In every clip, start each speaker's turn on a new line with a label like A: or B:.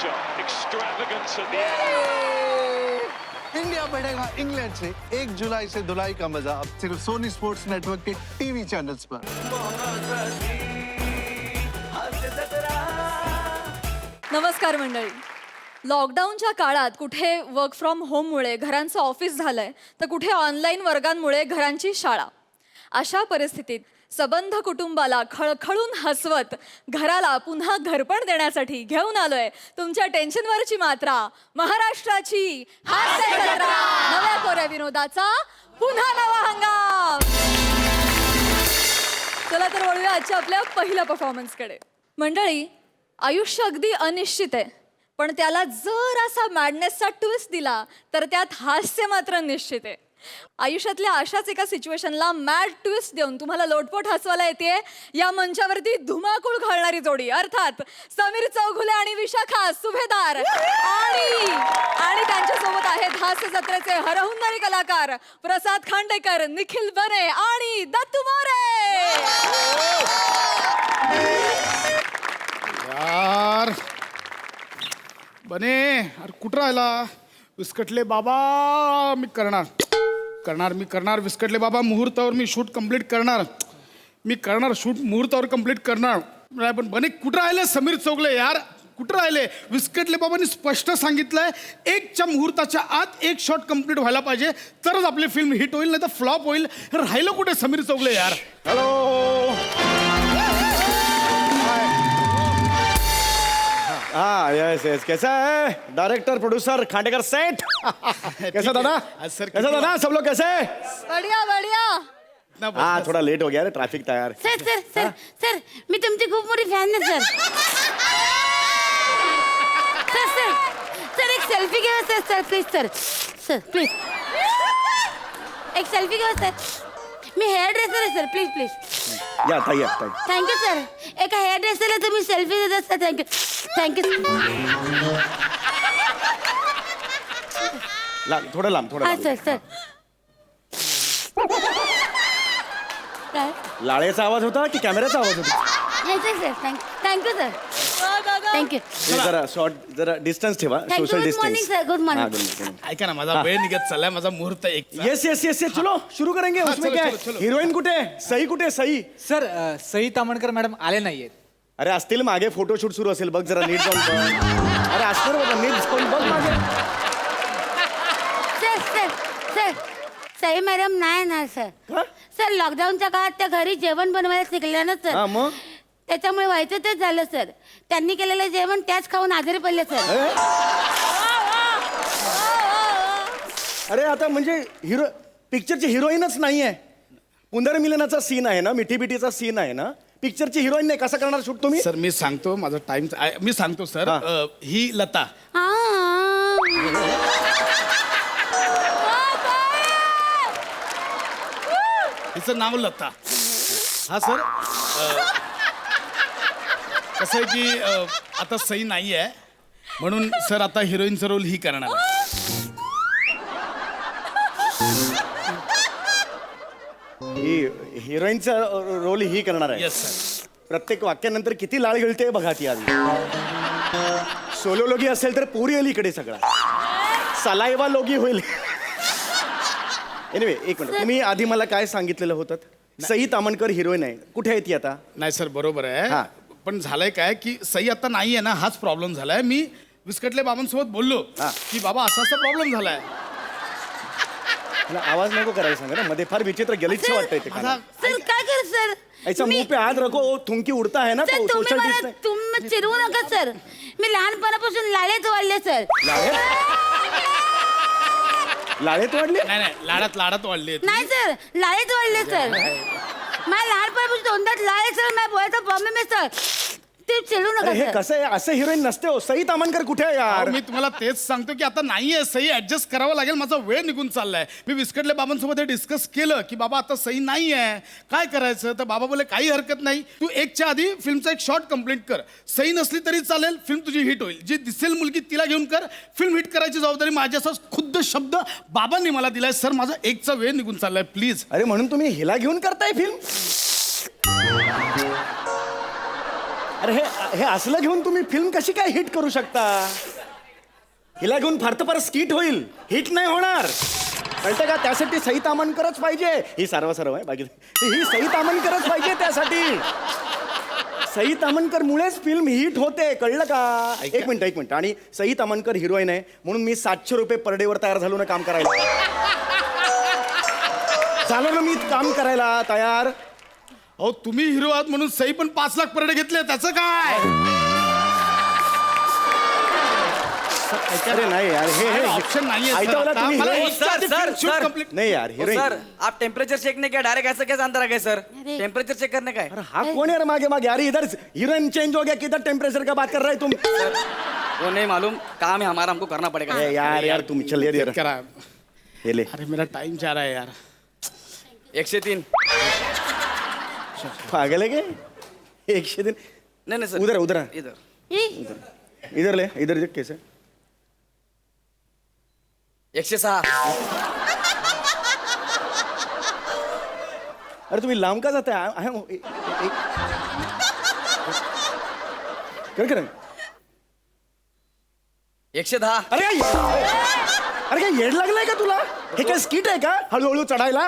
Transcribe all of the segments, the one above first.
A: shot. Extravagance at the end.
B: India बढ़ेगा England से 1 जुलाई से धुलाई का मजा अब सिर्फ सोनी स्पोर्ट्स नेटवर्क के टीवी चैनल्स पर।
C: नमस्कार मंडळी. लॉकडाऊनच्या काळात कुठे वर्क फ्रॉम होममुळे घरांचं ऑफिस झालंय तर कुठे ऑनलाईन वर्गांमुळे घरांची शाळा. अशा परिस्थितीत सबंध कुटुंबाला खळखळून हसवत घराला पुन्हा घरपण देण्यासाठी घेऊन आलोय तुमच्या टेन्शनवरची मात्रा, महाराष्ट्राची हास्य जत्रा. नव्या कोऱ्या विनोदाचा पुन्हा नवा हंगाम. चला तर वळूया आजच्या आपल्या पहिल्या परफॉर्मन्सकडे. मंडळी, आयुष्य अगदी अनिश्चित आहे, पण त्याला जर असा मॅडनेसचा ट्विस्ट दिला तर त्यात हास्य मात्र निश्चित आहे. आयुष्यातल्या अशाच एका सिच्युएशनला मॅड ट्विस्ट देऊन तुम्हाला लोटपोट हसवायला येते या मंचावरती धुमाकूळ घालणारी जोडी, अर्थात समीर चौघुले आणि विशाखा सुभेदार. आणि त्यांच्यासोबत आहेत हास्य जत्रेचे हरहुन्नरी कलाकार प्रसाद खांडेकर, निखिल बने आणि दत्तू मोरे.
D: यार बने, अरे कुठं राहिला? विस्कटले बाबा, मी करणार विस्कटले बाबा. मुहूर्तावर मी शूट कंप्लीट करणार. शूट मुहूर्तावर कंप्लीट करणार. नाही पण बने कुठं राहिले? समीर चौगले यार कुठं राहिले? विस्कटले बाबांनी स्पष्ट सांगितलंय 1च्या मुहूर्ताच्या आत 1 शॉट कंप्लीट व्हायला पाहिजे तरच आपली फिल्म हिट होईल, नाही तर फ्लॉप होईल. राहिलं कुठे समीर चौगले यार?
E: हेलो. हाँ यस कैसा है डायरेक्टर प्रोड्यूसर खांडेकर सेठ? कैसा दादा?
D: सर
E: कैसा दादा? सब लोग कैसे?
C: बढिया बढिया.
E: हाँ थोड़ा लेट हो गया रे, ट्रैफिक था यार.
F: सर सर सर सर मी तुमची खूप मोठी फॅन आहे सर. सर सर सर एक सेल्फी घ्या sir. Sir please sir. Sir please एक सेल्फी घ्या सर. मी हेअर ड्रेसर आहे सर. Please please.
E: या ताई.
F: Thank you sir. एका हेअर ड्रेसरला तुम्ही सेल्फी देता सर. Thank you thank you.
E: थोड़ा लांब
F: हां सर सर. काय
E: लाळेचा आवाज होता की कॅमेऱ्याचा आवाज होता?
F: नाही sir sir thank you sir. Thank you.
E: जरा शॉर्ट, जरा डिस्टन्स ठेवा.
F: Thank you.
E: Social
F: good morning
E: distance.
F: Sir. Good morning.
D: ऐका ना, माझा वेळ निघत चाललाय, माझा मुहूर्त एक.
E: यस चलो शुरू करेंगे. उसमें
D: चलो,
E: क्या
D: चलो, चलो.
E: हिरोईन कुठे? सई कुठे? सई
G: सर सई तामणकर मॅडम आले नाहीयेत.
E: अरे असतील, मागे फोटोशूट सुरू असेल बघ, जरा नीट जाऊन बघ. अरे असणार बाबा, नीट जाऊन बघ मागे.
F: Sir sir sir Sai madam नाही ना सर.
E: का?
F: सर लॉकडाऊनच्या काळात त्या घरी जेवण बनवायला शिकल्या ना
E: हा
F: सर.
E: मग
F: त्याच्यामुळे व्हायचं तेच झालं सर. त्यांनी केलेलं जेवण त्याच खाऊन आजारी पडले सर.
E: अरे आता म्हणजे पिक्चरची हिरोईनच नाहीये. पुनर्मिलनाचा सीन आहे ना, मिठी बिटीचा सीन आहे ना, पिक्चरची हिरोईन नाही. कसं करणार शूट तुम्ही?
D: सर मी सांगतो, माझा टाइम मी सांगतो सर.
E: हा.
D: ही लता, हिचं नाव लता. हा सर, कसं आहे की आता सई नाही आहे म्हणून सर आता हिरोईनचा रोल ही करणार आहे.
E: ही हिरोईनचा रोल ही करणार आहे.
D: Yes sir.
E: प्रत्येक वाक्यानंतर किती लाळ गळते बघा ती आधी. सोलो लोगी असेल तर पुरी येईल इकडे सगळा. सलाइवा लोगी होईल. एनिवे एक मिनिट, तुम्ही आधी मला काय सांगितलेलं होतं? सई तामणकर हिरोईन आहे. कुठे आहे ती आता?
D: नाही सर बरोबर आहे,
E: हा.
D: पण झालंय काय की सई आता नाही आहे ना, हाच प्रॉब्लेम झालाय. मी विस्कटले बाबांसोबत बोललो
E: हा.
D: की बाबा असा प्रॉब्लेम झालाय.
E: मला आवाज नको करायला सांगा ना, मध्ये फार विचित्र गलिच्छ वाटतंय ते.
D: माझा
F: सर काय कर सर.
E: ऐसा मुंह पे हात रखो, थुंकी उडता है ना
F: सर
E: तो
F: तुम्ही
E: सोशल
F: मला
E: डिस्टन्स.
F: तुम्ही चिरवू नका सर. मी लहानपणापासून लालेच वाढले सर.
E: लाळेत वाढले?
D: नाही लाडात वाढले.
F: नाही सर लालेच वाढले सर. मला लहानपणापासून तोंडात लाले सर. माझ्या बोलायचा प्रॉब्लेम आहे सर. ते चिडू नका
E: अरे हे
F: सर.
E: कसं आहे? असं हिरोईन नसते हो. सई तामणकर कुठे आहे यार?
D: मी तुम्हाला तेच सांगतो की आता नाहीये सई, ऍडजस्ट करावं लागेल. माझा वेळ निघून चाललाय. मी विस्कटले बाबांसोबत हे डिस्कस केलं की बाबा आता सई नाहीये, काय करायचं? तर बाबा बोले काही हरकत नाही, तू 1च्या आधी फिल्मचा एक शॉट कंप्लीट कर. सई नसली तरी चालेल, फिल्म तुझी हिट होईल. जी दिसेल मुलगी तिला घेऊन कर. फिल्म हिट करायची जबाबदारी माझी, असा खुद्द शब्द बाबांनी मला दिलाय. सर माझा 1चा वेळ निघून चाललाय, प्लीज.
E: अरे म्हणून तुम्ही हिला घेऊन करताय फिल्म? अरे हे असलं घेऊन तुम्ही फिल्म कशी काय हिट करू शकता? हिला घेऊन फार तर फार स्किट होईल, हिट नाही होणार. कळतं का? त्यासाठी सई तामणकरच पाहिजे. ही सर्व आहे बाकी ही सई तामणकरच पाहिजे त्यासाठी. सई तामणकर मुळेच फिल्म हिट होते, कळलं का? एक मिनिट. आणि सई तामणकर हिरोईन आहे म्हणून मी 700 रुपये पर डे वर तयार झालो ना काम करायला. झालो ना मी काम करायला तयार.
D: अहो तुम्ही हिरो आहात म्हणून सई पण 5 लाख पर डे घेतले, त्याचं काय?
E: अरे नाही यार, हे
D: ऑप्शन नाहीये
E: ऐका मला, तुम्ही heroine-
G: सर
E: नाही यार हिरोईन.
G: सर आप टेम्परेचर चेक नहीं किया, डायरेक्ट ऐसा कैसे अंदर आ गए सर? टेम्परेचर चेक करने का है.
E: अरे हा कोण यार मागे अरे इधर हीरोइन चेंज हो गया, किधर टेम्परेचर का बात कर रहे तुम?
G: वो नहीं मालूम, काम है हमारा, हमको करना पड़ेगा.
E: ए, यार तुम चल यार
D: करा.
E: ये ले.
D: अरे मेरा टाइम जा रहा है यार.
G: 103.
E: पागल है क्या? 103.
G: नहीं सर,
E: उधर
G: इधर.
E: इधर ले, इधर देख कैसे.
G: 106.
E: अरे तुम्ही लांब का जाताय? कर
G: 110.
E: अरे काय येड लागलाय का तुला? हे काय स्किट आहे का हळूहळू चढायला?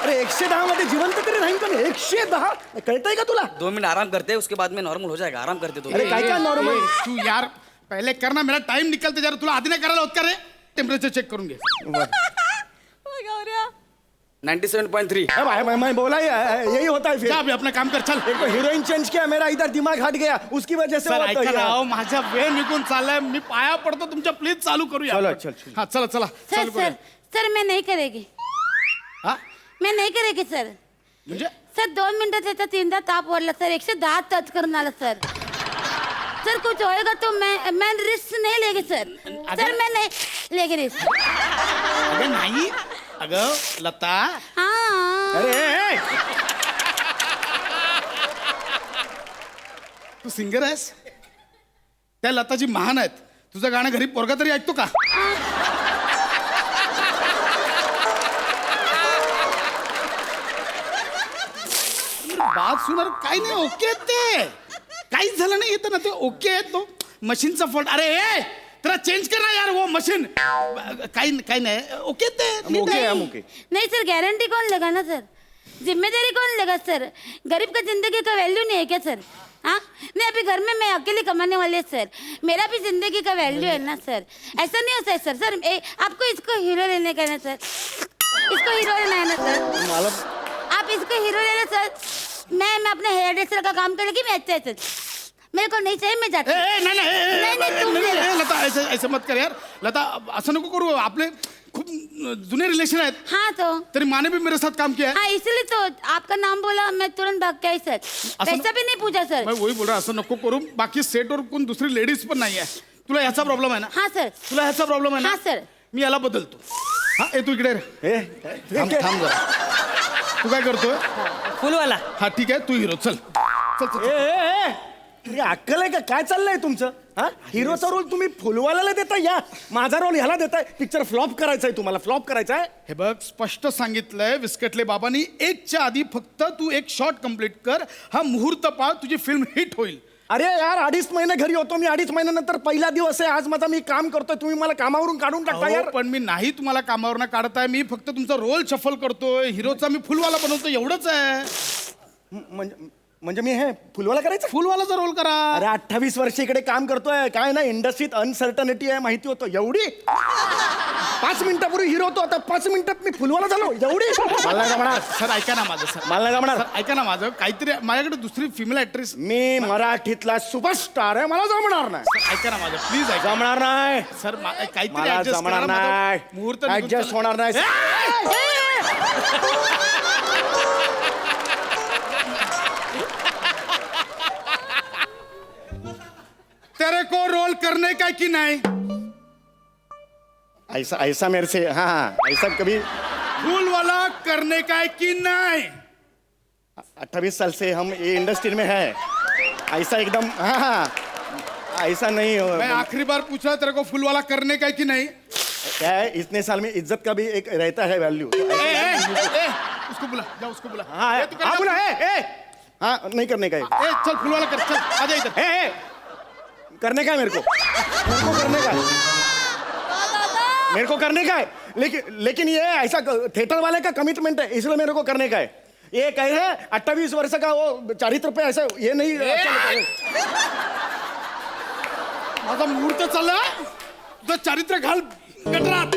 E: अरे 110 मध्ये जिवंत तरी राहील का? 110 कळतंय का तुला?
G: 2 मिनट आराम करते हैं, उसके बाद में नॉर्मल हो जाएगा. आराम करते 2
E: अरे काय काय नॉर्मल.
D: तू यार पहले करना, मेरा टाइम निकलते जा रहा. तुला आधी नाही करायला होत का रे? टेम्परेचर चेक करून घे.
C: गौऱ्या
G: 97.3.
E: मैं बोला यही होता है फिर.
D: जा अभी अपना काम कर, चल.
E: एक तो हीरोइन चेंज किया, मेरा इधर दिमाग हट गया, उसकी वजह से
D: सर
E: होता
D: ऐका
E: है.
D: ना, अहो, माझा वेळ निघून चाललाय. मी पाया पडतो तुमच्या, प्लीज चालू करूया.
E: चलो,
D: आपण.
E: चल.
D: हा चला
F: सर
D: चालू करूया.
F: सर मैं नहीं करेगी.
D: हा
F: मैं नहीं करेगी सर.
D: म्हणजे
F: सर 2 मिनिटात त्याचा 3दा ताप वाढला सर. 110 टच करून आला सर. सर कुछ होएगा तो मैं रिस्क नहीं लेगी सर. सर मैं नहीं लेगी रिस्क.
D: अगं नाही, अगं लता,
F: हाँ
E: अरे
D: तू सिंगर आहेस? त्या लताजी महान आहेत. तुझं गाणं घरी पोरगा तरी ऐकतो का? बात सुनार काही नाही, ओके आहेत ते. काहीच झालं नाही येतं ना ते, ओके आहे तो. मशीनचा फॉल्ट. अरे ए तेरा चेंज करना यार वो मशीन. काही नाही, ओके ते. नीट आहे.
E: ओके.
F: नहीं सर, गारंटी कौन लेगा ना सर? जिम्मेदारी कौन लेगा सर? गरीब का जिंदगी का वैल्यू नहीं है क्या सर? हाँ नहीं, अभी घर में मैं अकेले कमाने वाले सर. मेरा भी जिंदगी का वैल्यू है ना सर. ऐसा नहीं होता है सर. सर आपको इसको हीरो लेने का है ना सर? इसको हीरो लेना है ना सर?
E: मला
F: आप इसको हीरो लेना सर. मैं अपने हेयर ड्रेसर का काम करेगी. मैं अच्छा है सर. मेरे को नहीं चाहिए, मैं जाती हूँ. नहीं, तुम ले लो.
D: लता ऐसे मत कर यार. लता असं नको करू. आपले खूप जुने रिलेशन आहेत.
F: हाँ तो
D: तेरी माँ ने भी मेरे साथ काम किया है.
F: हाँ इसलिए तो आपका नाम बोला, मैं तुरंत भाग के आई सर. पैसा भी नहीं पूछा सर.
D: मैं वही बोल रहा, असं नको करू. बाकी सेटवर कोण दुसरी लेडीज पण नाही आहे. तुला ह्याचा प्रॉब्लेम आहे ना?
F: हाँ सर.
D: तुला ह्याचा प्रॉब्लेम आहे ना?
F: हाँ सर.
D: मी याला बदलतो. हा ए तू इकडे रे. थांब जरा. तू काय करतोय?
G: फुलवाला.
D: हा ठीक आहे, तू हिरो. चल चल चल.
E: अरे अक्कल आहे का? काय चाललंय तुमचं? हा हिरोचा रोल तुम्ही फुलवाल्याला देताय, या माझा रोल ह्याला देताय. पिक्चर फ्लॉप करायचा आहे तुम्हाला, फ्लॉप करायचा आहे.
D: हे बघ, स्पष्ट सांगितलंय विस्कटले बाबांनी. 1च्या आधी फक्त तू एक शॉट कंप्लीट कर. हा मुहूर्त पाळ, तुझी फिल्म हिट होईल.
E: अरे यार 2.5 महिने घरी होतो मी. 2.5 महिन्यानंतर पहिला दिवस आहे आज माझा. मी काम करतोय, तुम्ही मला कामावरून काढून टाकता
D: अहो,
E: यार.
D: पण मी नाही तुम्हाला कामावर ना काढताय. मी फक्त तुमचा रोल शफल करतोय. हिरोचा मी फुलवाला बनवतो, एवढंच आहे.
E: म्हणजे मी हे फुलवाला करायचं?
D: फुलवालाचा रोल करा.
E: अरे 28 वर्ष इकडे काम करतोय. काय ना इंडस्ट्रीत अनसर्टनिटी आहे, माहिती होतं. एवढी 5 मिनिटापूर्वी हिरो होतो, आता 5 मिनिटात मी फुलवाला झालो. एवढी मला नाही जमणार.
D: सर ऐका ना माझं. सर
E: मला नाही जमणार.
D: सर ऐका ना माझं. काहीतरी माझ्याकडे दुसरी फिमेल ऍक्ट्रेस.
E: मी मराठीतला सुपरस्टार आहे, मला जमणार नाही.
D: ऐका ना माझं, प्लीज ऐका.
E: जमणार नाही.
D: सर काहीतरी
E: मला
D: adjust
E: जमणार
D: करा. माझं
E: नाही.
D: मुहूर्त निघून
E: ऍडजस्ट
D: चालला.
E: होणार नाही.
D: तेरे को रोल करने का कि नहीं?
E: ऐसा ऐसा मेरे से हाँ ऐसा कभी.
D: फूलवाला करने का है कि नहीं?
E: 28 साल से हम ये इंडस्ट्री में है. ऐसा एकदम हाँ ऐसा नहीं हो.
D: मैं आखिरी बार पूछा तेरे को फूलवाला करने का है कि नहीं?
E: क्या है, इतने साल में इज्जत का भी एक रहता है वैल्यू.
D: ए, ए, ए, उसको बुला जा उसको बुला
E: हाँ
D: ए, तू कर
E: हाँ
D: जा।
E: बोला ए हाँ नहीं करने का है
D: ए चल फूल वाला कर चल आ जा इधर
E: ए, करने का है मेरे को करने का है मेरे को करने का है लेकिन ये ऐसा थिएटर वाले का कमिटमेंट है इसलिए मेरे को करने का है ये कह रहे हैं 28 वर्ष का वो चारित्र पे ऐसा ये नहीं
D: माझा मुहूर्त चालला तुझं चारित्र्य घाल गटरात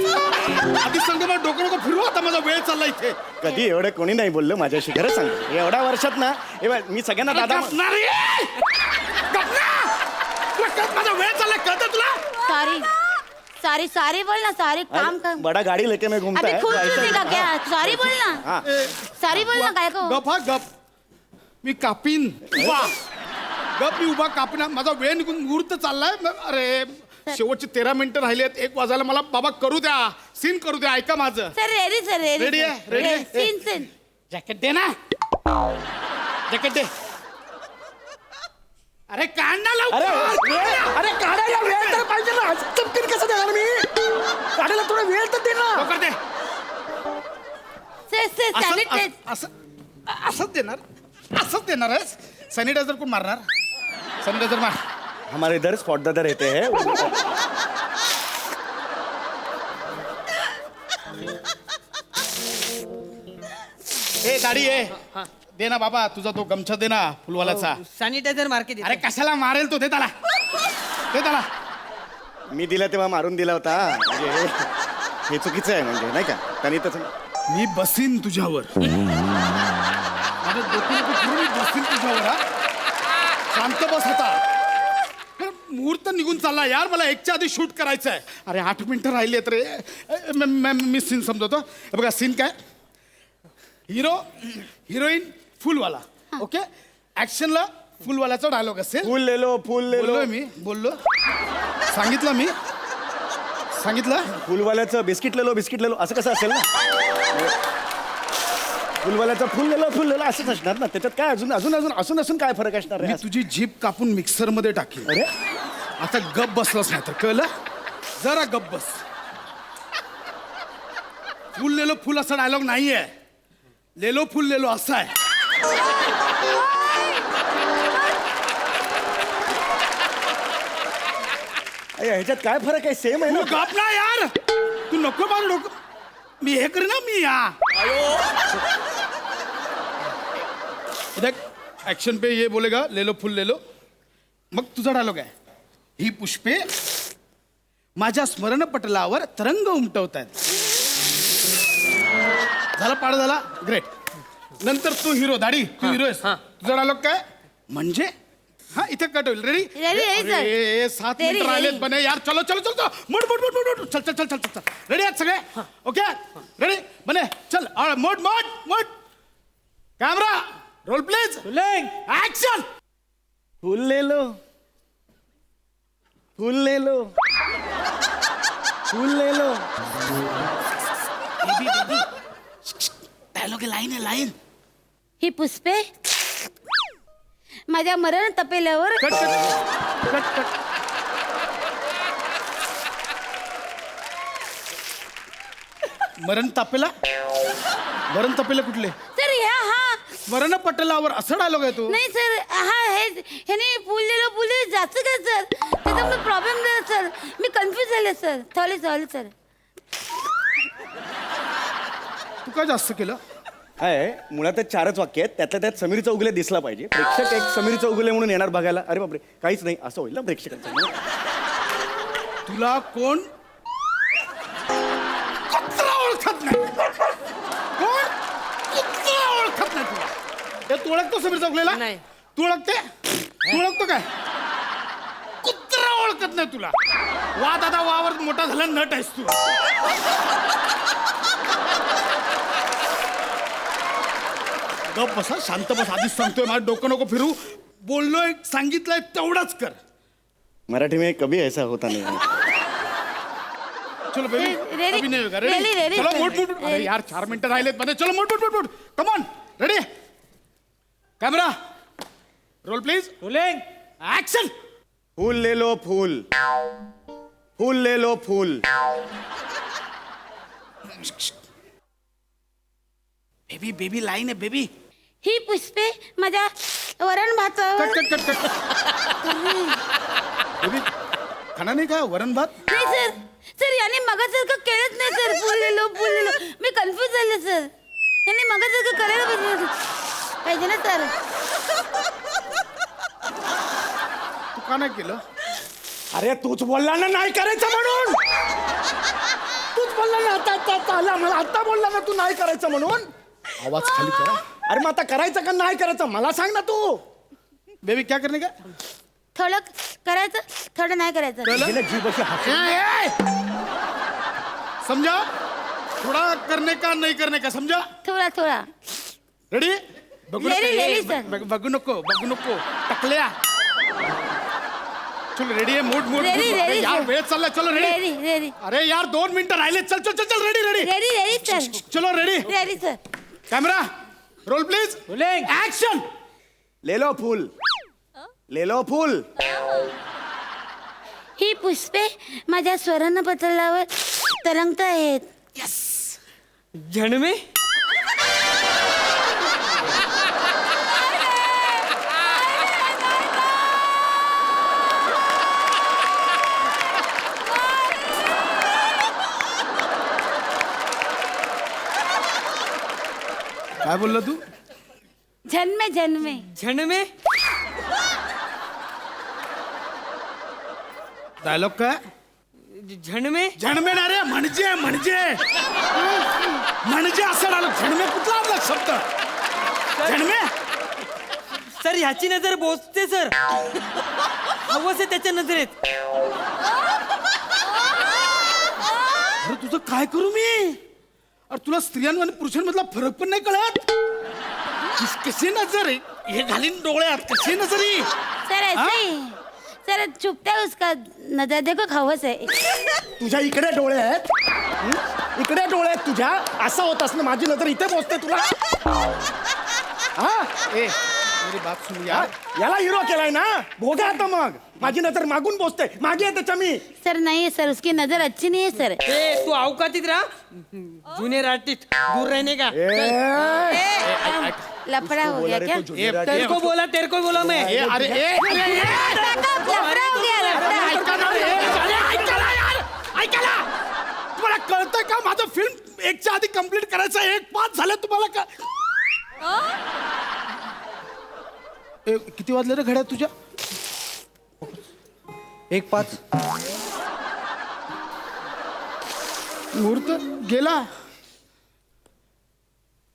D: आधी संघ मला डोकं नको फिरवा आता माझा वेळ चालला इथे
E: कधी एवढं कोणी नाही बोललं माझ्याशी खरं सांग एवढ्या वर्षात ना हे बघ, मी सगळ्यांना दादा
D: गपना रे! गपना! तुला कळत माझा वेळ चालला कळतं तुला
F: सॉरी सॉरी सॉरी बोल ना सॉरी काम कर
E: बड़ा गाड़ी लेके मैं घूमता
F: अभी
E: है
F: खूब
E: तो ऐसा-
F: चूसेगा क्या सॉरी बोल ना
E: हाँ
F: सॉरी बोल ना काय को
D: गप हा गप मी कापीन उभा गप मी उभा कापीन माझा वेळ निघून मुहूर्त चाललाय अरे शेवटचे 13 मिनिटं राहिलेत 1 वाजायला मला बाबा करू द्या सीन करू द्या ऐका माझं
F: sir ready sir ready
D: Ready आहे? Ready आहे?
F: सीन सीन
D: जॅकेट दे ना जॅकेट दे अरे काढ ना
E: अरे
D: लवकर
E: अरे काढायला वेळ तर पाहिजे ना चमकीन कसं देणार मी काढायला थोडा वेळ तर दे ना
D: लवकर दे
F: सर सर
D: असं-
F: सॅनिटाइज
D: असं- असंच देणार आहेस सॅनिटायझर कोण मारणार सॅनिटायझर मार
E: हमारे इधर स्पॉट दादा रहते हैं
D: ए दाढी ए दे ना बाबा तुझा तो गमछा दे ना फुलवाल्याचा
G: सॅनिटायझर मार्केट
D: अरे कशाला मारेल तो दे त्याला दे त्याला
E: मी दिला तेव्हा मारून दिला होता म्हणजे हे चुकीचं आहे म्हणजे नाही का त्यांनी तसं
D: मी बसीन तुझ्यावर माझं डोकं नको फिरवू, मी बसीन तुझ्यावर हा शांत बस आता अरे, मुहूर्त निघून चालला यार मला 1च्या आधी शूट करायचं आहे अरे 8 मिनिटं राहिली रे मी सीन समजवतो हे बघा सीन काय हिरो हिरोईन फुलवाला ओके ऍक्शनला फुलवाल्याचा डायलॉग असेल
E: फूल ले लो
D: बोललोय मी बोललो सांगितलं मी सांगितलं
E: फुलवाल्याचं बिस्किट ले लो असं कसं असेल ना फुलवाल्याचं फुल ले लो असंच असणार ना त्याच्यात काय अजून काय फरक असणार
D: मी
E: रे
D: तुझी जीप कापून मिक्सर मध्ये टाकीन
E: अरे
D: आता गप बसलाच नाही तर कळलं जरा गप बस फुल लेलो फुल असा डायलॉग नाहीये लेलो फुल लेलो असा आहे
E: अरे, ह्याच्यात काय फरक आहे सेम आहे
D: तू
E: ना
D: गप ना यार तू नको माझं डोकं मी हे कर ना मी या देख ऍक्शन पे ये बोलेगा लेलो फुल लेलो मग तुझा डायलॉग आहे ही पुष्पे माझ्या स्मरणपटलावर तरंग उमटवतायत झाला पाड झाला ग्रेट नंतर तू हिरो दाढी तू हिरो आहेस तुझा डायलॉग काय म्हणजे हा इथे कट होईल ready
F: Ready, ready, sir.
D: 7
F: Ready,
D: minute राहिलेत
F: ready.
D: बने यार चलो चलो चलो मोड मोड मोड मोड मोड. चल चल चल चल चल रेडी आहेत सगळे ओके रेडी बने चल मोड मोड मोड कॅमेरा रोल प्लीज ऍक्शन
E: फूल ले लो फूल ले लो फूल ले लो
D: डायलॉग लाईन आहे लाईन
F: ही पुष्पे माझ्या मरण तपेल्यावर
D: कट कट कट कट मरण तापेला कुठले
F: सर हा
D: मरण पटलावर असं डायलॉग आहे तो
F: नाही सर हा ह्याने फुल जास्त काय सर त्याच्यामुळे प्रॉब्लेम झाला सर मी कन्फ्यूज झाले सर सॉरी सर
D: तू काय जास्त केलं
E: आहे मुळातच 4च वाक्य आहेत त्यातल्या त्यात समीर चौगुले दिसला पाहिजे प्रेक्षक एक समीर चौगुले म्हणून येणार बघायला अरे बापरे काहीच नाही असं होईल ना प्रेक्षकांचं
D: तुला कोण कुत्रा ओळखत नाही कोण कुत्रा ओळखत नाही तुला हे तू ओळखतो समीर चौकलेला
G: नाही.
D: तू ओळखते तू ओळखतो काय कुत्रा ओळखत नाही तुला वा दादा वावर मोठा झाला नट आहेस तू गप बसा शांत बस आधीच सांगतोय माझं डोकं नको फिरू बोललोय सांगितलंय तेवढाच कर
E: मराठी में कभी ऐसा होता नहीं है
D: चलो बेबी
F: Ready,
D: अभी नहीं होगा
F: ready,
D: रेडी
F: ready,
D: चलो
F: sir.
D: मोड मोड अरे
F: Ready.
D: यार 4 मिनिटं राहिलेत मध्ये चलो मोड मोड मोड मोड come on ready camera roll please rolling action
E: फूल ले लो फूल फूल ले लो फूल
D: बेबी बेबी लाईन आहे बेबी.
F: ही पुष्पे माझ्या वरण भातावर
D: cut cut cut cut. Baby खाना नाही का वरण भात?
F: नाही सर. सर याने मगासारखं केलंच नाही सर. बोललेलो मी कन्फ्युज झाले सर. यांनी मगासारखं करायला पाहिजे ना सर.
D: तू का नाही केलं?
E: अरे तूच बोलला ना नाही करायचं म्हणून. तूच बोलला ना आता आला मला आता बोलला ना तू नाही करायचं म्हणून.
D: आवाज खाली करा.
E: अरे मग आता करायचं का नाही करायचं मला सांग ना तू.
D: बेबी क्या करने का?
F: थोडं करायचं थोडं नाही करायचं.
E: हिला जीभ अशी हाकून.
D: समझा? थोड़ा करने का नहीं करने का समझा?
F: थोडा
D: रेडी? बघू
F: Ready, sir.
D: बघू नको टकल्या. चलो रेडी आहे. मूड
F: Ready,
D: यार
F: sir.
D: वेळ चालला. चलो रेडी.
F: रेडी
D: अरे यार 2 मिनिटं राहिले. चल रेडी
F: सर.
D: चलो ready.
F: Ready sir.
D: Camera roll please. Action.
E: ले लो फूल.
F: ही पुष्पे माझ्या स्वर्ण पटलावर तरंगत आहेत.
G: जन्मे
D: काय बोलला तू?
F: जन्मे
G: जन्मे
D: डायलॉग काय?
G: जन्मे
D: झणमे ना रे. म्हणजे असं डायलॉग. झणमे कुठला आपला शब्द? झणमे.
G: सर ह्याची नजर बोचते सर. हवंच आहे त्याच्या नजरेत.
D: अरे तुझं काय करू मी? अरे तुला स्त्रियांवर आणि पुरुषांमधला फरक पण नाही कळत? कशी नजर आहे हे घालीन डोळ्यात. कशी नजर आहे?
F: सर ऐसे ही सर चुपते उसका नजर देखो खवस है.
E: तुझ्या इकडे डोळे आहेत. इकडे डोळे आहेत तुझ्या. असं होत असणं माझी नजर इथे पोचते तुला. हा
D: ए मेरी बात सुन यार.
E: याला हिरो केलाय ना. भोगा आता मग माझी नजर मागून पोचते. मागे आहे त्याच्या मी.
F: सर नहीं है सर उसकी नजर अच्छी नहीं है सर.
G: ए तू अवकातीत राहा. जुने राटीत दूर रहने का.
F: लफड़ा हो गया क्या?
G: तेरे को बोला मैं.
D: अरे
F: लफड़ा हो गया लफड़ा.
D: ऐकायला तुम्हाला कळतंय का? माझं फिल्म 1च्या आधी कंप्लीट करायचं. 1:05 झालं तुम्हाला का? किती वाजले रे घड्याळ तुझ्या?
G: 1:05
D: मुहूर्त गेला.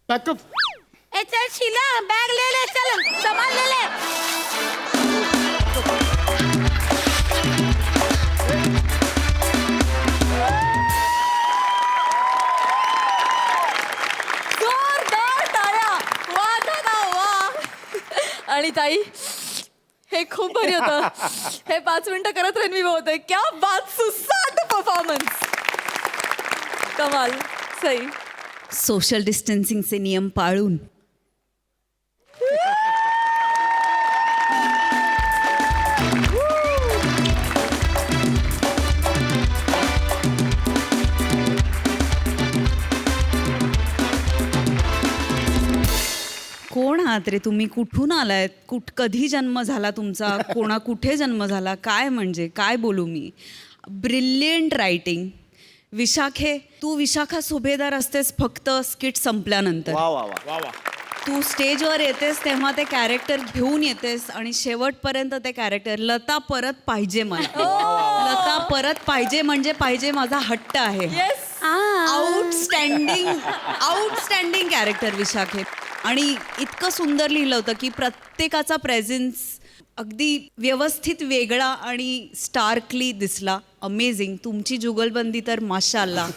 D: पॅकअप.
F: ए चल शीला बैग ले ले चल सामान ले ले.
C: जोरदार टाळ्या. वा दादा वा. आणि ताई हे खूप भारी होतं. हे 5 मिनिटं करत राहीन मी बहुतेक. क्या बात. सुसाट परफॉर्मन्स. कमाल. सही.
H: सोशल डिस्टन्सिंगचे नियम पाळून कोण आहात रे तुम्ही? कुठून आलायत? कधी जन्म झाला तुमचा? कुठे जन्म झाला? काय म्हणजे काय बोलू मी? Brilliant writing. विशाखे, तू विशाखा सुभेदार असतेस फक्त स्किट संपल्यानंतर.
E: वा वा वा.
H: तू स्टेजवर येतेस तेव्हा ते कॅरेक्टर घेऊन येतेस आणि शेवटपर्यंत ते कॅरेक्टर. लता परत पाहिजे मला. लता परत पाहिजे म्हणजे पाहिजे. माझा हट्ट आहे. आउटस्टँडिंग कॅरेक्टर विशाखे. आणि इतकं सुंदर लिहिलं होतं की प्रत्येकाचा प्रेझेन्स अगदी व्यवस्थित वेगळा आणि स्टार्कली दिसला. अमेझिंग. तुमची जुगलबंदी तर माशाअल्लाह.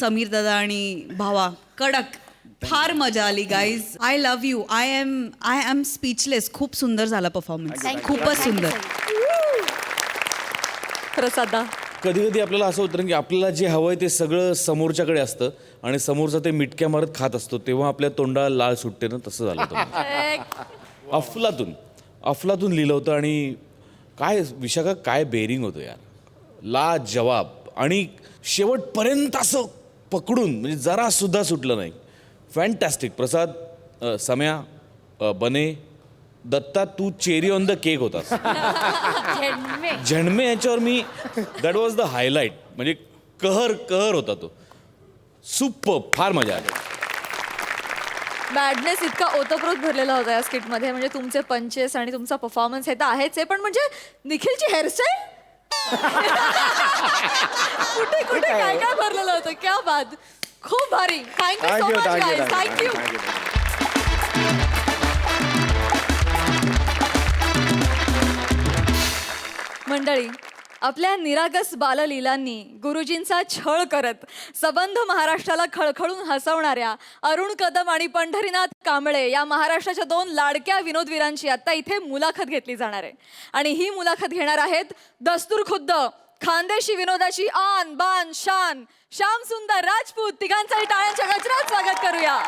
H: समीर दादा आणि भावा कडक. फार मजा आली guys. I love you. I am speechless. खूप सुंदर झाला परफॉर्मन्स. खूपच सुंदर.
C: प्रसादा.
I: कधी कधी आपल्याला असं होतं ना की आपल्याला जे हवं आहे ते सगळं समोरच्याकडे असतं आणि समोरचा ते मिटक्या मारत खात असतो तेव्हा आपल्या तोंडाला लाळ सुटते ना. तसं झालं होतं. अफलातून लिहिलं होतं. आणि काय विशाखा काय बेरिंग होतं यार. ला जवाब. आणि शेवटपर्यंत असं पकडून म्हणजे जरा सुद्धा सुटलं नाही. फॅन्टॅस्टिक. प्रसाद, सम्या, बने, दत्ता, तू चेरी ऑन द केक होतास. झणमे याच्यावर मी, दॅट वॉज द हायलाईट. म्हणजे कहर होता तो. सुपर, फार मजा आली.
C: मॅडनेस इतका ओतप्रोत भरलेला होता या स्किटमध्ये. म्हणजे तुमचे पंचेस आणि तुमचा परफॉर्मन्स हे तर आहेच आहे, पण म्हणजे निखिलची हेअरस्टाईल कुठे कुठे काय काय भरलेलं होतं. क्या बात, खूप भारी. Thank you so much guys. Thank you. मंडळी, आपल्या निरागस बाललीलांनी गुरुजींचा छळ करत सबंध महाराष्ट्राला खळखळून हसवणाऱ्या अरुण कदम आणि पंढरीनाथ कांबळे या महाराष्ट्राच्या 2 लाडक्या विनोदवीरांची आता इथे मुलाखत घेतली जाणार आहे. आणि ही मुलाखत घेणार आहेत दस्तूर खुद्द, खानदेशी विनोदाची आन बान शान, श्याम सुंदर राजपूत. तिघांचाही टाळ्यांच्या गजरात स्वागत करूया.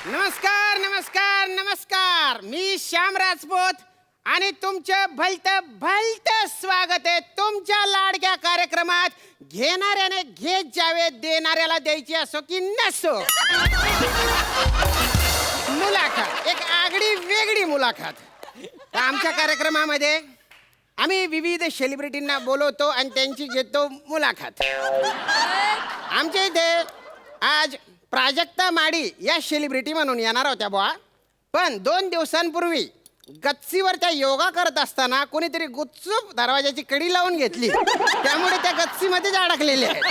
J: नमस्कार नमस्कार नमस्कार. मी श्याम राजपूत आणि तुमचं भलतं स्वागत आहे तुमच्या लाडक्या कार्यक्रमात. घेणाऱ्याने घेत जावे, देणाऱ्याला द्यायची असो की नसो. मुलाखत, एक आगळी वेगळी मुलाखत. तर आमच्या कार्यक्रमामध्ये आम्ही विविध सेलिब्रिटींना बोलवतो आणि त्यांची घेतो मुलाखत. आमच्या इथे आज प्राजक्ता माडी या सेलिब्रिटी म्हणून येणार होत्या बुवा, पण 2 दिवसांपूर्वी गच्चीवर त्या योगा करत असताना कोणीतरी गुपचूप दरवाजाची कडी लावून घेतली. त्यामुळे त्या गच्चीमध्येच अडकलेल्या आहेत.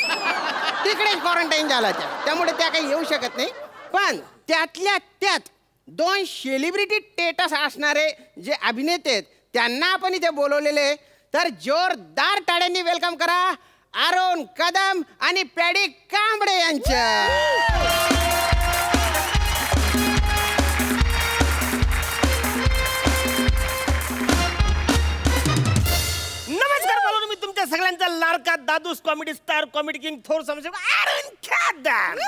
J: तिकडे क्वारंटाईन झाला त्यामुळे त्या काही येऊ शकत नाही. पण त्यातल्या त्यात 2 सेलिब्रिटी स्टेटस असणारे जे अभिनेते आहेत त्यांना आपण इथे बोलवलेले. तर जोरदार टाळ्यांनी वेलकम करा अरुण कदम आणि पॅडी कांबळे यांचं.
E: नमस्कार. बोलून मी तुमच्या सगळ्यांचा लाडका दादूस कॉमेडी स्टार, कॉमेडी किंग, थोर समस्या अरुण कदम.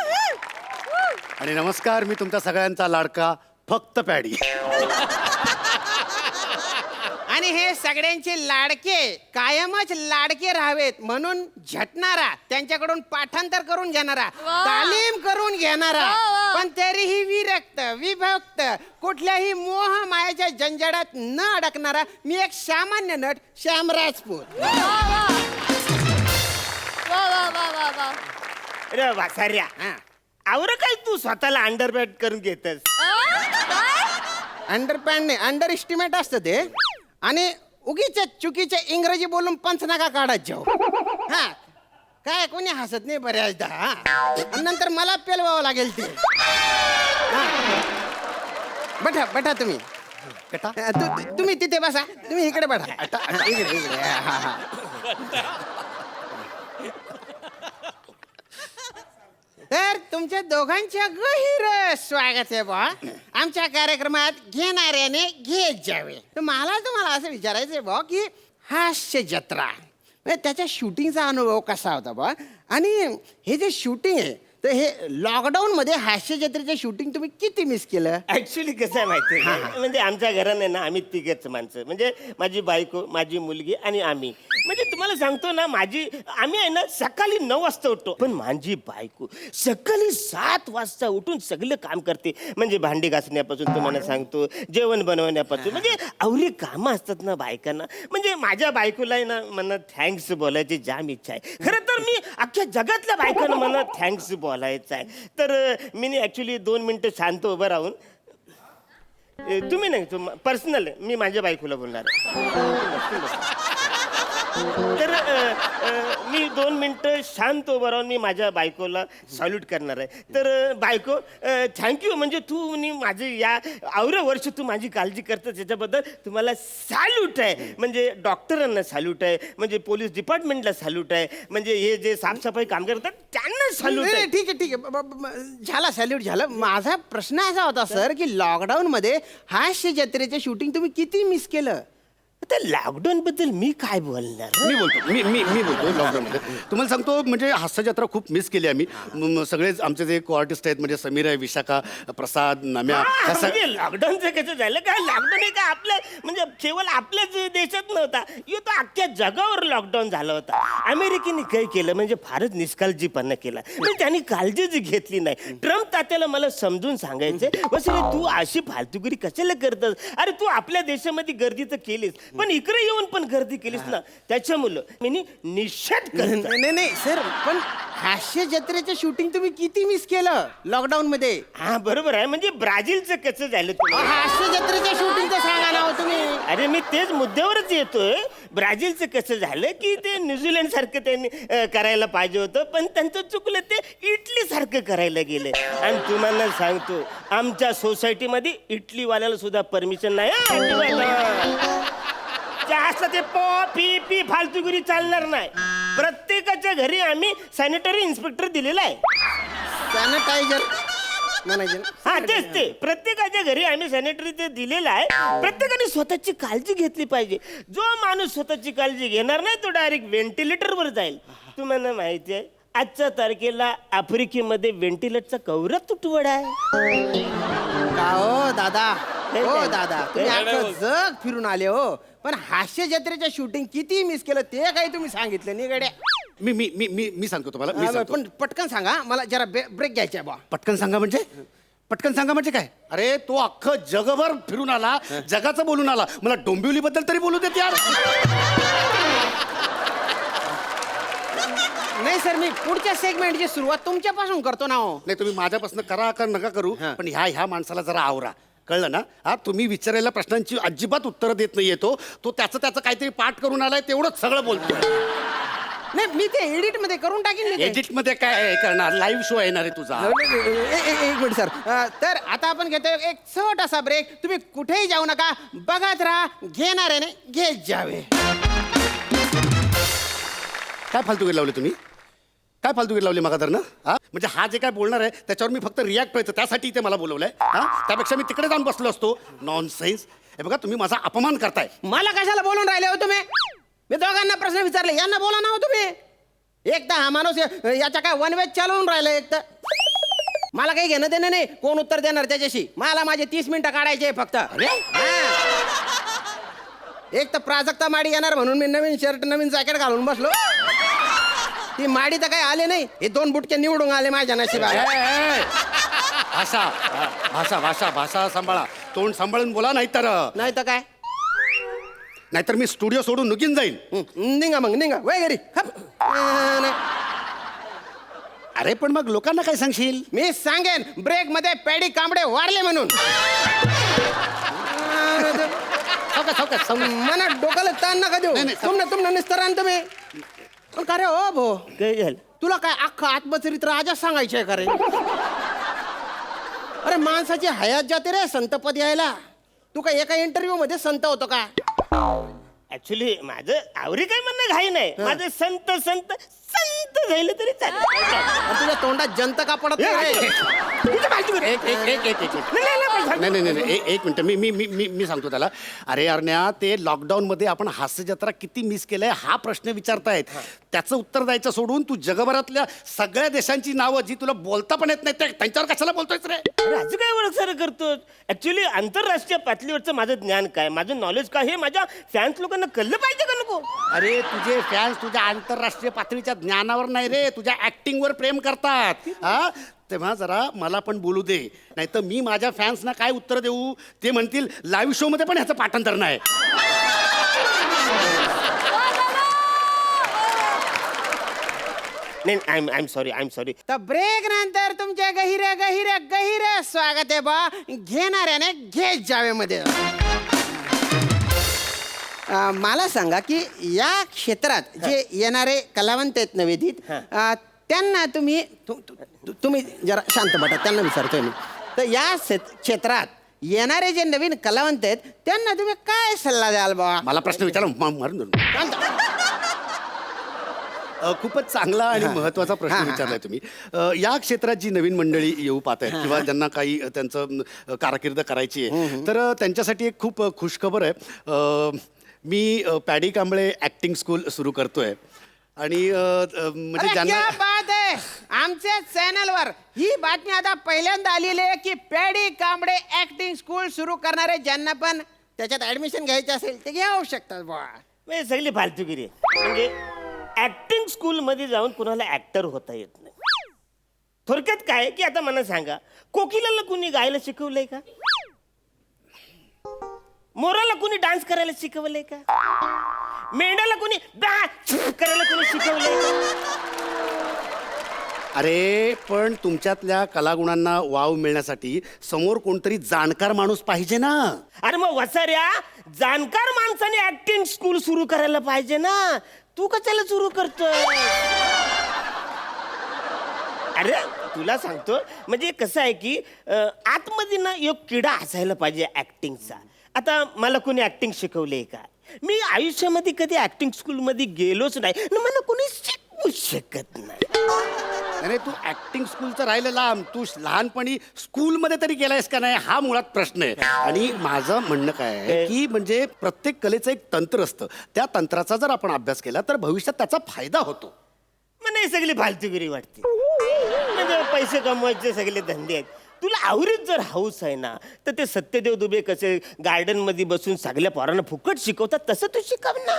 K: आणि नमस्कार, मी तुमच्या सगळ्यांचा लाडका फक्त पॅडी.
J: आणि हे सगळ्यांचे लाडके कायमच लाडके राहावेत म्हणून झटणारा, त्यांच्याकडून पाठांतर करून घेणारा, तालीम करून घेणारा, पण तरीही विरक्त विभक्त कुठल्याही मोह मायाच्या जंजाळात न अडकणारा मी एक सामान्य नट श्याम राजपूत.
E: अरे वासाऱ्या, आवर काय तू स्वतःला अंडरपॅड करून घेतस?
J: अंडरपॅन्ट नाही, अंडर एस्टिमेट असतं ते. आणि उगीच चुकीचे इंग्रजी बोलून पंचनाका काढत जाऊ. हा काय कोणी हसत नाही बऱ्याचदा. आणि नंतर मला पेलवावं लागेल ते. बठा तुम्ही तुम्ही तिथे बसा. तुम्ही इकडे बठा. इकडे. तर तुमच्या दोघांच्या गहिर स्वागत आहे बा आमच्या कार्यक्रमात. घेणाऱ्याने घेत जावे. तर मला तुम्हाला असं विचारायचं आहे बा की हास्य जत्रा म्हणजे त्याच्या शूटिंगचा अनुभव कसा होता बा. आणि हे जे शूटिंग आहे तर हे लॉकडाऊनमध्ये हास्य जत्रेचं शूटिंग तुम्ही किती मिस केलं?
E: ऍक्च्युली कसं आहे माहिती आहे, म्हणजे आमच्या घराने ना आम्ही 3घच माणसं, म्हणजे माझी बायको, माझी मुलगी आणि आम्ही. म्हणजे तुम्हाला सांगतो ना, आम्ही आहे ना सकाळी 9 वाजता उठतो, पण माझी बायको सकाळी 7 वाजता उठून सगळं काम करते. म्हणजे भांडी घासण्यापासून तुम्हाला सांगतो, जेवण बनवण्यापासून, म्हणजे अवरी कामं असतात ना बायकांना. म्हणजे माझ्या बायकोला आहे ना मला थँक्स बोलायची जाम इच्छा आहे. खरं तर मी अख्ख्या जगातल्या बायकांना मला थँक्स बोलायचं आहे. तर मी ऍक्च्युली 2 मिनिटं शांत उभं राहून, तुम्ही नाही पर्सनल मी माझ्या बायकोला बोलणार. तर मी 2 मिनिटं शांत उभं राहून मी माझ्या बायकोला सॅल्यूट करणार आहे. तर बायको, थँक्यू. म्हणजे तू माझे या आवरं वर्ष तू माझी काळजी करतेस त्याच्याबद्दल तुम्हाला सॅल्यूट आहे. म्हणजे डॉक्टरांना सॅल्यूट आहे, म्हणजे पोलीस डिपार्टमेंटला सॅल्यूट आहे, म्हणजे हे जे साफसफाई काम करतात त्यांना सॅल्यूट आहे.
J: ठीक आहे झाला, सॅल्यूट झालं. माझा प्रश्न असा होता सर की लॉकडाऊनमध्ये हास्य जत्रेचे शूटिंग तुम्ही किती मिस केलं? आता लॉकडाऊन बद्दल मी काय बोलणार?
K: मी बोलतो मी बोलतो लॉकडाऊनमध्ये तुम्हाला सांगतो म्हणजे हास्य जत्रा खूप मिस केली आम्ही सगळेच आमचे जे को आर्टिस्ट आहेत म्हणजे समीर आहे, विशाखा, प्रसाद, नम्या ह्या
J: म्हणजे लॉकडाऊनचं कसं झालं का? लॉकडाऊन हे का आपल्या म्हणजे केवळ आपल्याच देशात नव्हता, तो अख्ख्या जगावर लॉकडाऊन झाला होता. अमेरिकेने काय केलं म्हणजे फारच निष्काळजीपणा केला. म्हणजे त्यांनी काळजीच घेतली नाही. ट्रम्प तात्याला मला समजून सांगायचं वसुली तू अशी फालतूगिरी कशाला करतस? अरे तू आपल्या देशामध्ये गर्दी तर केलीस पण इकडे येऊन पण गर्दी केलीस ना, त्याच्यामुळं मी निषेध करतो.
L: नाही सर, पण हास्य जत्रेचं शूटिंग तुम्ही किती मिस केलं लॉकडाऊन मध्ये?
J: हा बरोबर आहे. म्हणजे ब्राझीलचं कसं झालं तुम्ही?
L: हास्य जत्रेचं शूटिंग तर सांगा ना तुम्ही.
J: अरे मी तेच मुद्द्यावरच येतोय. ब्राझीलचं कसं झालं की ते न्यूझीलंड सारखं त्यांनी करायला पाहिजे होतं पण त्यांचं चुकलं, ते इटली सारखं करायला गेले. आणि तुम्हाला सांगतो आमच्या सोसायटीमध्ये इटलीवाल्याला सुद्धा परमिशन नाही. जास्त ते पी पी फालतूगिरी चालणार नाही. प्रत्येकाच्या घरी आम्ही सॅनिटरी इन्स्पेक्टर दिलेला आहे.
L: सॅनिटायझर
J: हा तेच ते, प्रत्येकाच्या घरी आम्ही सॅनिटरी ते दिलेला आहे. प्रत्येकाने स्वतःची काळजी घेतली पाहिजे. जो माणूस स्वतःची काळजी घेणार नाही तो डायरेक्ट व्हेंटिलेटरवर जाईल. तुम्हाला माहिती आहे आजच्या तारखेला आफ्रिकेमध्ये व्हेंटिलेटरचा कवरा तुटवडा आहे.
L: का हो दादा, हो दादा, तुम्ही अख्खं जग फिरून आले हो, पण हास्य जत्रेचं शूटिंग किती मिस केलं ते काही तुम्ही सांगितलं नाही गड्या.
K: मी सांगतो तुम्हाला मी सांगतो.
L: पण पटकन सांगा, मला जरा ब्रेक घ्यायचा बा.
K: पटकन सांगा म्हणजे काय? अरे तो अख्खं जगभर फिरून आला, जगाचं बोलून आला. मला डोंबिवलीबद्दल तरी बोलू देत यार.
L: नाही सर, मी पुढच्या सेगमेंटची सुरुवात तुमच्यापासून करतो ना हो.
K: नाही तुम्ही माझ्यापासून करा का नका करू, पण ह्या माणसाला जरा आवरा, कळलं ना? हा तुम्ही विचारायला प्रश्नांची अजिबात उत्तर देत नाहीये. तो त्याचं काहीतरी पाठ करून आलाय, तेवढंच सगळं बोलतोय.
L: नाही मी ते एडिट मध्ये करून टाकीन.
K: एडिट मध्ये काय करणार? लाईव्ह शो येणार आहे तुझा.
L: एक मिनिट सर. तर आता आपण घेतोय एक छोटासा ब्रेक. तुम्ही कुठेही जाऊ नका, बघत राहा, घेणार आहे घेत जावे.
K: काय फालतूगिरी लावली तुम्ही? काय फालतूगिरी लावली मागा तर ना? हा म्हणजे हा जे काय बोलणार आहे त्याच्यावर मी फक्त रिॲक्ट व्हायचं, त्यासाठी इथे मला बोलवलंय. हा त्यापेक्षा मी तिकडे जाऊन बसलो असतो. नॉनसेन्स. हे बघा तुम्ही माझा अपमान करताय.
L: मला कशाला बोलून राहिले हो तुम्ही? मी दोघांना प्रश्न विचारले, यांना बोला ना हो तुम्ही. एक तर हा माणूस याच्या काय वन वेज चालवून राहिला. एक तर मला काही घेणं देणं नाही कोण उत्तर देणार त्याच्याशी. मला माझे 30 मिनिटं काढायचे फक्त. एक तर प्राजक्ता माडी येणार म्हणून मी नवीन शर्ट नवीन जॅकेट घालून बसलो. ती माडी तर काही आले नाही, हे 2 बुटके निवडून आले माझ्या नशिबात.
K: भाषा सांभाळा, तोंड सांभाळून बोला,
L: नाही तर काय,
K: नाहीतर मी स्टुडिओ सोडून निघून जाईन.
L: निघा मग, निघा वय घरी.
K: अरे पण मग लोकांना काय सांगशील?
L: मी सांगेन ब्रेक मध्ये पॅडी कांबडे वारले म्हणून. मना डोक्याला ताण नका देऊ. तुमनं निस्तरान तुम्ही. का रे हो भो,
J: काय झालं?
L: तुला काय अख्खं आत्मचरित्र आजच सांगायचंय का रे? अरे माणसाची हयात जाते रे संतपद यायला. तू काय एका इंटरव्ह्यू मध्ये संत होतो का?
J: ऍक्च्युली माझं आवरी काय म्हणणं घाई नाही. माझं संत झालं तरी चालेल.
L: तुझ्या तोंडात जंत का पडत नाही?
K: नाही एक मिनिट, मी सांगतो त्याला. अरे अरण्या, ते लॉकडाऊन मध्ये आपण हास्य जत्रा किती मिस केलंय हा प्रश्न विचारतायत. त्याचं उत्तर द्यायचं सोडून तू जगभरातल्या सगळ्या देशांची नावं जी तुला बोलता पण येत नाही त्यांच्यावर कशाला बोलतोयस रे?
J: असं काय ओळख सर करतो? ऍक्च्युली आंतरराष्ट्रीय पातळीवरचं माझं ज्ञान काय, माझं नॉलेज काय हे माझ्या फॅन्स लोकांना कळलं पाहिजे का नको?
K: अरे तुझे फॅन्स तुझ्या आंतरराष्ट्रीय पातळीच्या ज्ञानावर नाही रे, तुझ्या ऍक्टिंगवर प्रेम करतात. हा तेव्हा जरा मला पण बोलू दे, नाही तर मी माझ्या फॅन्सना काय उत्तर देऊ? ते म्हणतील लाईव्ह शो मध्ये पण ह्याचं पाठांतर नाही.
J: I am sorry.
L: तर ब्रेक नंतर तुमच्या गहिरे स्वागत आहे बा घेणाऱ्याने घेत जावे मध्ये. मला सांगा की या क्षेत्रात जे येणारे कलावंत आहेत नवेदित, त्यांना तुम्ही जरा शांत बटा, त्यांना विचारतोय मी. तर या क्षेत्रात येणारे जे नवीन कलावंत आहेत त्यांना तुम्ही काय सल्ला द्याल बाबा?
K: मला प्रश्न विचारा, मारून खूपच चांगला आणि महत्त्वाचा प्रश्न विचारलाय तुम्ही. या क्षेत्रात जी नवीन मंडळी येऊ पाहत आहेत किंवा ज्यांना काही त्यांचं कारकीर्द करायची आहे, तर त्यांच्यासाठी एक खूप खुशखबर आहे. मी पॅडी कांबळे ॲक्टिंग स्कूल सुरू करतोय आणि म्हणजे
J: अरे
K: ज्यांना
J: क्या बात आहे आमच्या चॅनलवर ही बातमी आता पहिल्यांदा आलेली आहे की पॅडी कांबळे ऍक्टिंग स्कूल सुरू करणारे ज्यांना पण त्याच्यात ऍडमिशन घ्यायचं असेल ते घेऊ शकतात बुवा.
M: म्हणजे सगळी फालतूगिरी आहे. म्हणजे ऍक्टिंग स्कूलमध्ये जाऊन कुणाला ऍक्टर होता येत नाही. थोडक्यात काय की आता मला सांगा, कोकिलाला कुणी गायला शिकवलंय का? मोराला कुणी डान्स करायला शिकवलंय का? मेंढ्याला कुणी करायला कुणी शिकवलंय का?
K: अरे पण तुमच्यातल्या कलागुणांना वाव मिळण्यासाठी समोर कोणतरी जाणकार माणूस पाहिजे ना.
M: अरे मग वसाऱ्या, जाणकार माणसाने ऍक्टिंग स्कूल सुरू करायला पाहिजे ना. तू कशाला सुरू करतोय? अरे तुला सांगतो, म्हणजे कसं आहे की आतमध्ये ना एक किडा असायला पाहिजे ऍक्टिंगचा. आता मला कोणी ऍक्टिंग शिकवले का? मी आयुष्यामध्ये कधी ऍक्टिंग स्कूलमध्ये गेलोच नाही ना, मला कोणी शिकवू शकत नाही.
K: अरे तू ऍक्टिंग स्कूलचं राहिलं लांब, तू लहानपणी स्कूलमध्ये तरी गेलायस का नाही हा मुळात प्रश्न आहे. आणि माझं म्हणणं काय आहे की म्हणजे प्रत्येक कलेचं एक तंत्र असतं, त्या तंत्राचा जर आपण अभ्यास केला तर भविष्यात त्याचा फायदा होतो.
M: मला हे सगळी फालतूगिरी वाटते. म्हणजे पैसे कमवायचे सगळे धंदे आहेत. तुला आवडीत जर हाऊस आहे ना, तर ते सत्यदेव दुबे कसे गार्डन मध्ये बसून सगळ्या पोरांना फुकट शिकवतात तसं तू शिकव ना.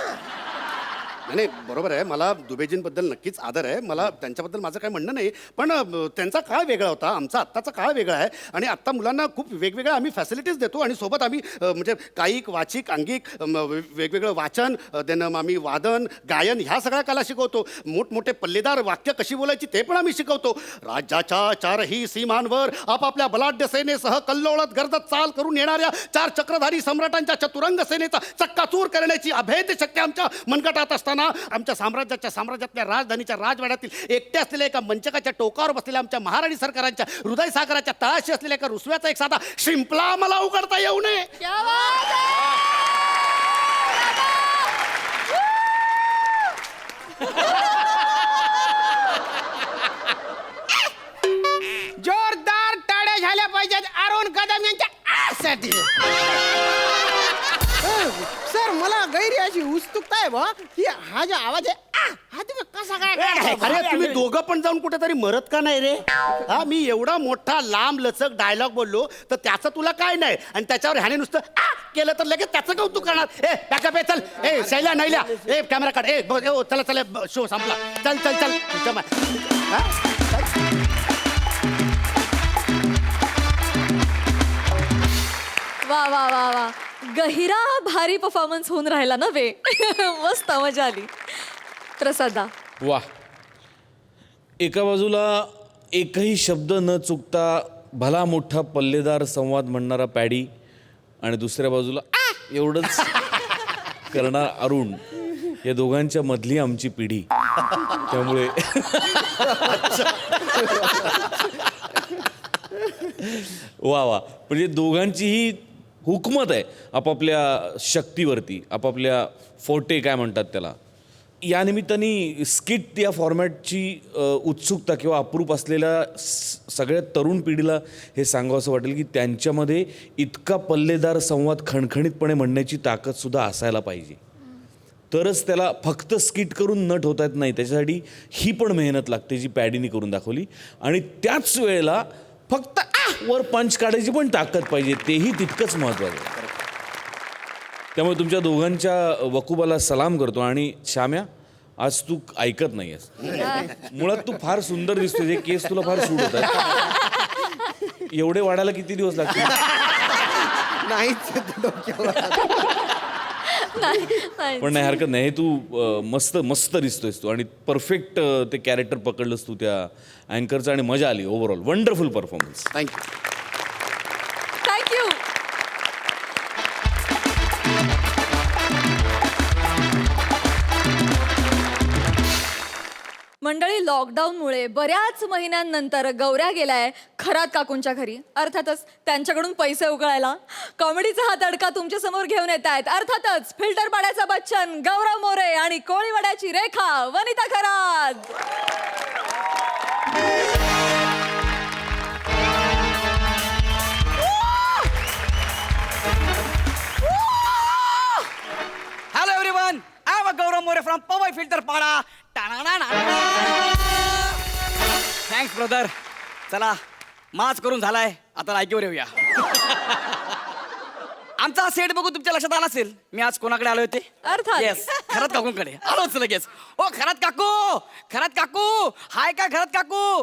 K: नाही बरोबर आहे, मला दुबेजींबद्दल नक्कीच आदर आहे, मला त्यांच्याबद्दल माझं काय म्हणणं नाही. पण त्यांचा काळ वेगळा होता, आमचा आत्ताचा काळ वेगळा आहे. आणि आत्ता मुलांना खूप वेगवेगळ्या आम्ही फॅसिलिटीज देतो आणि सोबत आम्ही म्हणजे कायिक वाचिक अंगिक वेगवेगळं वाचन देणं, आम्ही वादन गायन ह्या सगळ्या कला शिकवतो. मोठमोठे पल्लेदार वाक्य कशी बोलायची ते पण आम्ही शिकवतो. राज्याच्या चारही सीमांवर आपापल्या बलाढ्य सेनेसह कल्लोळत गर्दत चाल करून येणाऱ्या 4 चक्रधारी सम्राटांच्या चतुरंग सेनेचा चक्काचूर करण्याची अभेद्य शक्ती आमच्या मनगटात असताना आमच्या साम्राज्यातल्या राजधानीच्या राजवाड्यातील एकटे असलेल्या एका मंचकाच्या टोकावर बसलेल्या आमच्या महाराणी सरकारांच्या हृदय सागराच्या तळाशी असलेल्या एका रुसव्याचा एक साधा शिंपला मला उघडता येऊ नये.
J: जोरदार टाळ्या झाल्या पाहिजेत अरुण कदम यांच्या आसाठी. सर मला गैरी अशी उत्सुकता आहे बा की हा जो आवाज आहे हा तुम्ही कसा काय?
K: अरे तुम्ही दोघं पण जाऊन कुठेतरी मरत का नाही रे? हा मी एवढा मोठा लांब लचक डायलॉग बोललो तर त्याचं तुला काय नाही, आणि त्याच्यावर ह्याने नुसतं केलं तर लगेच त्याचं कौतुक करणार. ए बॅकअप चल, ए शैल्या नाहील्या, ए कॅमेरा काढ, ए चला चला शो संपला, चल चल चल.
C: वा वा वा वा, गहिरा भारी परफॉर्मन्स होऊन राहिला ना बे. मस्त मजा आली. प्रसादा
I: वा, एका बाजूला एकही शब्द न चुकता भला मोठा पल्लेदार संवाद म्हणणारा पॅडी, आणि दुसऱ्या बाजूला एवढंच करणार अरुण. या दोघांच्या मधली आमची पिढी. त्यामुळे वा वा, म्हणजे दोघांचीही हुकमत आहे आपापल्या शक्तीवरती, आपापल्या फोर्टे काय म्हणतात त्याला. या निमित्ताने स्किट या फॉर्मॅटची उत्सुकता किंवा अप्रूप असलेल्या सगळ्या तरुण पिढीला हे सांगावं असं वाटेल की त्यांच्यामध्ये इतका पल्लेदार संवाद खणखणीतपणे म्हणण्याची ताकदसुद्धा असायला पाहिजे. तरच त्याला फक्त स्किट करून नट होता येत नाही, त्याच्यासाठी ही पण मेहनत लागते जी पॅडीने करून दाखवली. आणि त्याच वेळेला फक्त वर पंच काढायची पण ताकद पाहिजे, तेही तितकंच महत्त्वाचं आहे. त्यामुळे तुमच्या दोघांच्या वकुबाला सलाम करतो. आणि श्याम्या, आज तू ऐकत नाही आहेस. मुळात तू फार सुंदर दिसतोय, जे केस तुला फार सूट होतात. एवढे वाढायला किती दिवस लागतील? पण नाही हरकत नाही, तू मस्त मस्त दिसतोयस तू, आणि परफेक्ट ते कॅरेक्टर पकडलंस तू त्या अँकरचं, आणि मजा आली. Overall wonderful performance.
K: Thank you.
C: Thank you. मंडळी, लॉकडाऊनमुळे बऱ्याच महिन्यांनंतर गौऱ्या गेलाय खरात काकूंच्या घरी. अर्थातच त्यांच्याकडून पैसे उकळायला कॉमेडीचा हा तडका तुमच्या समोर घेऊन येत आहेत. अर्थातच फिल्टर पाड्याचा बच्चन गौरव मोरे आणि कोळीवाड्याची रेखा वनिता खरात.
G: फिल्टर पाडा. Thanks brother. चला माच करून झालाय, आता लायकीवर येऊया. आमचा सेट बघू तुमच्या लक्षात आला असेल मी आज कोणाकडे आलो होते.
C: अर्थात.
G: येस, खरात काकूंकडे आलोच लगेच. ओ खरात काकू, खरात काकू, हाय का खरात काकू?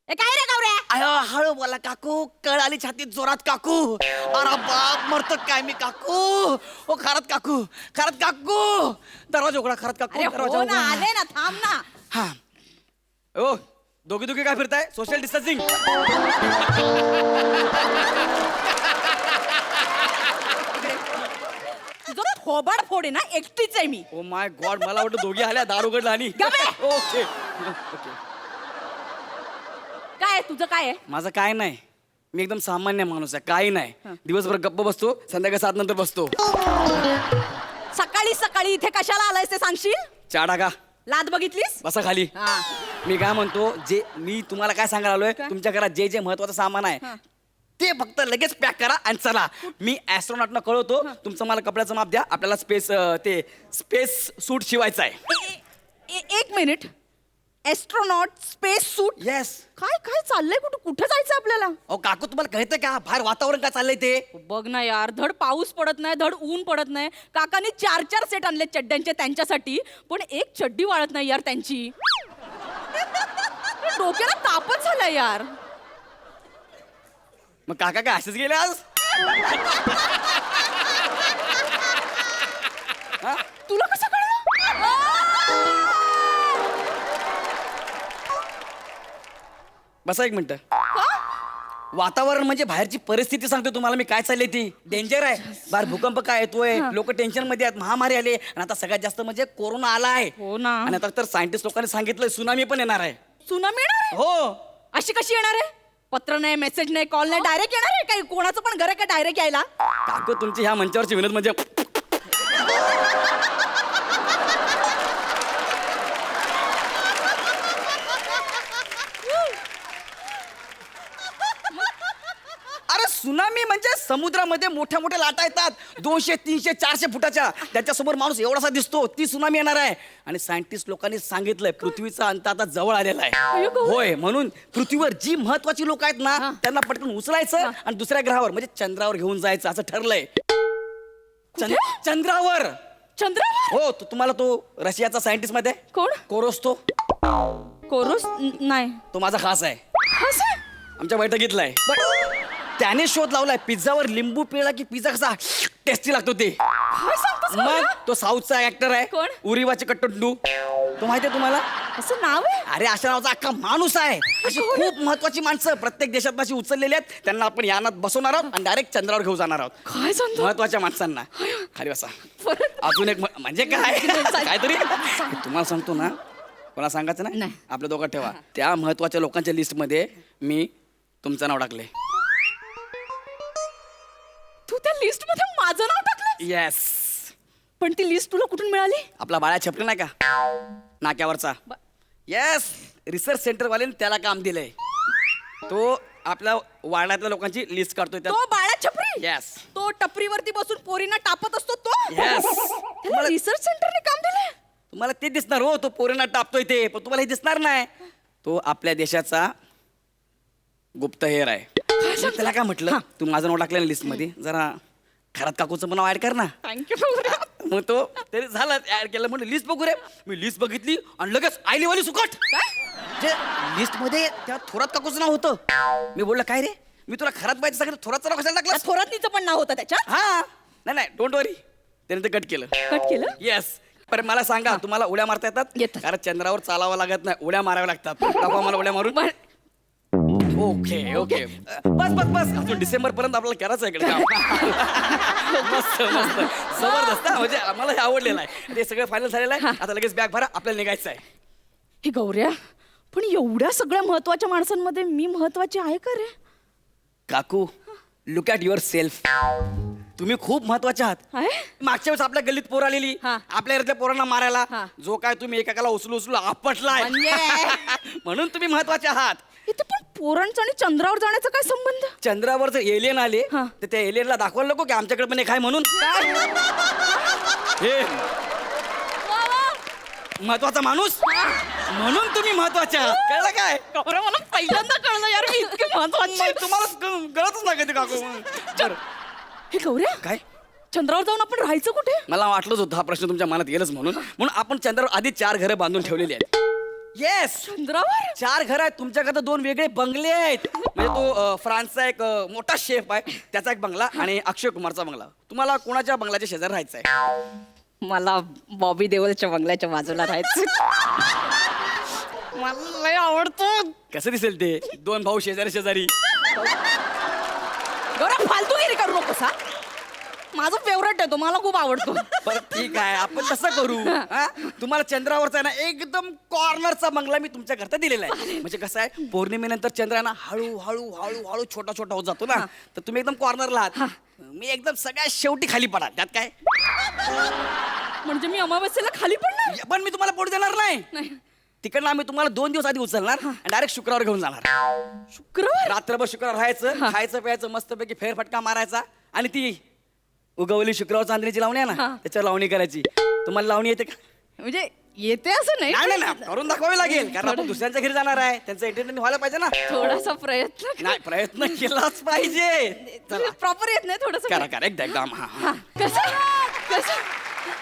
F: काय रे गौऱ्या?
G: अयो हळू बोला काकू, कळ आली छातीत जोरात काकू. अरे बाप मरतो काय मी काकू. ओ खरात काकू, खरात काकू, दरवाजा उघडा. खरात काकू दरवाजा उघडा.
F: आले ना, थांब ना.
G: हा. ओ दोघी दोघी काय फिरताय? Social distancing.
F: तुझं थोबाड फोड आहे ना, एकटीच आहे मी.
G: ओ माय गॉड, मला वाटतं दोघी आल्या, दार उघडला आणि ओके.
F: काय तुझं काय आहे?
G: माझं काय नाही, मी एकदम सामान्य माणूस आहे, काही नाही. दिवसभर गप्प बसतो, संध्याकाळी 7 नंतर बसतो.
F: सकाळी सकाळी इथे कशाला आलायस ते सांगशील?
G: चाडा का
F: लाद बघितलीस?
G: बसा खाली. मी काय म्हणतो, जे मी तुम्हाला काय सांगायला आलोय, तुमच्या घरात जे जे महत्वाचं सामान आहे ते फक्त लगेच पॅक करा आणि चला. मी ॲस्ट्रॉनॉटना कळवतो, तुमचं मला कपड्याचं माप द्या, आपल्याला स्पेस सूट शिवायचं आहे.
F: एक मिनिट. एस्ट्रोनॉट स्पेस सूट?
G: येस.
F: काय काय चाललंय? कुठं जायचं आपल्याला?
G: अहो काकू, तुम्हाला कळतं का बाहेर वातावरण काय चाललंय ते?
F: बघ ना यार, धड पाऊस पडत नाही, धड ऊन पडत नाही. काकांनी 4 सेट आणले चड्ड्यांचे त्यांच्यासाठी, पण एक चड्डी वाळत नाही यार त्यांची. डोक्याला तापच झालाय यार.
G: मग काका काय असेच गेले आज?
F: तुला कसं कळलं?
G: बसा एक मिनिट. वातावरण म्हणजे बाहेरची परिस्थिती सांगतो तुम्हाला मी, काय चालली ती डेंजर आहे. बाहेर भूकंप काय येतोय, लोक टेन्शन मध्ये आहेत, महामारी आली आणि आता सगळ्यात जास्त म्हणजे कोरोना आला आहे.
F: हो ना.
G: आणि आता तर सायंटिस्ट लोकांनी सांगितलंय सुनामी पण येणार आहे.
F: सुनामी येणार आहे?
G: हो.
F: अशी कशी येणार आहे? पत्र नाही, मेसेज नाही, कॉल नाही, डायरेक्ट येणार आहे? काही कोणाचं पण घर आहे का डायरेक्ट यायला?
G: काकू तुमची ह्या मंचावरची विनोद म्हणजे अरे सुनामी म्हणजे समुद्रामध्ये मोठ्या मोठ्या लाटा येतात 200, 300, 400 फुटाच्या, त्याच्यासमोर माणूस एवढासा दिसतो, ती सुनामी येणार आहे. आणि सायंटिस्ट लोकांनी सांगितलंय पृथ्वीचा अंत आता जवळ आलेला आहे. होय, म्हणून पृथ्वीवर जी महत्वाची लोक आहेत ना त्यांना पटकन उचलायचं आणि दुसऱ्या ग्रहावर म्हणजे चंद्रावर घेऊन जायचं असं ठरलंय. चंद्रावर.
F: चंद्रावर?
G: हो, तुम्हाला तो रशियाचा सायंटिस्ट मध्ये
F: कोण?
G: कोरोस.
F: कोरोस नाही.
G: तो माझा खास आहे, आमच्या बैठकीतला आहे. त्याने शोध लावलाय पिझ्झावर लिंबू पिळला की पिझ्झा कसा टेस्टी लागतो ते. मग तो साऊथचा ऍक्टर आहे.
F: कोण?
G: उरिवाचे कट्टू. तो माहितीये तुम्हाला?
F: असं नाव आहे?
G: अरे अशा नावाचा अख्खा माणूस आहे. अशी खूप महत्वाची माणसं प्रत्येक देशात अशी उचललेली आहेत, त्यांना आपण यानात बसवणार आहोत आणि डायरेक्ट चंद्रावर घेऊन जाणार आहोत.
F: काय सांगतो?
G: महत्वाच्या माणसांना. खाली बसा. अजून एक म्हणजे काय काहीतरी तुम्हाला सांगतो ना, कोणा सांगायचं नाही, आपल्या दोघात ठेवा. त्या महत्वाच्या लोकांच्या लिस्ट मध्ये मी तुमचं नाव टाकले.
F: तू त्या लिस्ट मध्ये माझं नाव टाकलं?
G: येस.
F: पण ती लिस्ट तुला कुठून मिळाली?
G: आपला बाळा छपरी नाही का नाक्यावरचा? येस, रिसर्च सेंटर वाल्याने त्याला काम दिलंय. तो आपल्या वाड्यातल्या लोकांची लिस्ट काढतोय.
F: तो बाळा छपरी?
G: येस.
F: तो टपरीवरती बसून पोरींना टापत असतो तो?
G: येस.
F: त्याला रिसर्च सेंटरने काम दिलंय?
G: तुम्हाला ते दिसणार हो, तो पोरींना टापतोय ते, पण तुम्हाला हे दिसणार नाही. तो आपल्या देशाचा गुप्तहेर आहे. त्याला काय म्हटलं, तू माझं नाव टाकलं लिस्ट मध्ये, जरा खरात काकूचं पण नाव ऍड कर ना.
F: थँक्यू.
G: मग तो तरी झालं, ऍड केलं. म्हणलं लिस्ट बघू रे. मी लिस्ट बघितली आणि लगेच आयलीवाली सुकट. जे लिस्ट मध्ये त्या थोरात काकूचं नाव होतं. मी बोललं काय रे, मी तुला खरात पाहिजे सांगितलं, थोरातचं नाव कशाला टाकलं?
F: थोरातनीचं पण नाव होतं त्याच्यात?
G: हा. नाही डोंट वरी, त्याने ते कट केलं.
F: कट केलं?
G: येस. पण मला सांगा, तुम्हाला उड्या मारता येतात? कारण चंद्रावर चालावं लागत नाही, उड्या माराव्या लागतात. दाखवा मला उड्या मारून. ओके ओके, बस अजून डिसेंबर पर्यंत आपल्याला करायचं इकडे काम. मस्त मस्त जबरदस्त. म्हणजे आम्हाला हे आवडलेलं आहे. ते सगळं फायनल झालेलं आहे. आता लगेच बॅग भरा, आपल्याला निघायचं आहे.
F: हे गौऱ्या, पण एवढ्या सगळ्या महत्वाच्या माणसांमध्ये मी महत्वाची आहे का रे?
G: काकू, लुक ॲट युअर सेल्फ. तुम्ही खूप महत्वाचे आहात. मागच्या वेळेस आपल्या गल्लीत पोर आलेली, आपल्या घरातल्या पोरांना मारायला, जो काय तुम्ही एकाला उचलू आपटलाय. म्हणून तुम्ही महत्वाचे आहात.
F: इथे पण पोरांचा आणि चंद्रावर जाण्याचा काय संबंध?
G: चंद्रावर जर एलियन आले तर त्या एलियनला दाखवायला नको की आमच्याकडे पण एक आहे म्हणून. महत्वाचा माणूस म्हणून तुम्ही महत्वाच्या आहात. कळलं काय
H: गौऱ्या मला पहिल्यांदा कळलं यार मी इतके महत्वाची
G: तुम्हाला कळतच नाही कधी काकू
H: हे गौऱ्या
G: काय
H: चंद्रावर जाऊन आपण राहायचं कुठे
G: मला वाटलंच होतं हा प्रश्न तुमच्या मनात येईलच म्हणून आपण चंद्रावर आधी 4 घरं बांधून ठेवलेली आहेत. येस
H: चंद्रावर
G: 4 घरं आहेत तुमच्याकडे 2 वेगळे बंगले आहेत. म्हणजे तो फ्रान्सचा एक मोठा शेफ आहे त्याचा एक बंगला आणि अक्षय कुमारचा बंगला. तुम्हाला कोणाच्या बंगल्याच्या शेजारी राहायचं आहे?
H: मला बॉबी देओलच्या बंगल्याच्या बाजूला राहायचं मला लय आवडतं.
G: कसं दिसेल ते 2 भाऊ शेजारी शेजारी?
H: गौऱ्या फालतूगिरी करू नकोस हा. माझं फेवरेट आहे तो मला खूप आवडतो.
G: बरं ठीक आहे आपण तसं करू हा? तुम्हाला चंद्रावरचा आहे ना एकदम कॉर्नरचा बंगला मी तुमच्या करता दिलेला आहे. म्हणजे कसं आहे पौर्णिमेनंतर चंद्र आहे ना हळू हळू हळू हळू छोटा छोटा होत जातो ना तर तुम्ही एकदम कॉर्नरला आहात. मी एकदम सगळ्यात शेवटी खाली पडा त्यात काय
H: म्हणजे मी अमावस्येला खाली पडणार
G: पण मी तुम्हाला पडू देणार नाही. तिकडनं आम्ही तुम्हाला 2 दिवस आधी उचलणार आणि डायरेक्ट शुक्रवार घेऊन जाणार.
H: शुक्रवार
G: रात्रभर शुक्रवार राहायचं खायचं प्यायचं मस्तपैकी फेरफटका मारायचा आणि ती उगवली शुक्रवार चांदणीची लावणी आहे ना त्याच्यावर लावणी करायची. तुम्हाला लावणी येते का?
H: म्हणजे येते असं नाही
G: नाही नाही करून दाखवावी लागेल कारण आपण दुसऱ्यांच्या घरी जाणार आहे त्यांचं एंटरटेनमेंट व्हायला पाहिजे ना.
H: थोडासा प्रयत्न
G: नाही प्रयत्न केलाच पाहिजे. चला
H: प्रॉपर येत नाही थोडस
G: करा करा एकदम हा
H: कसं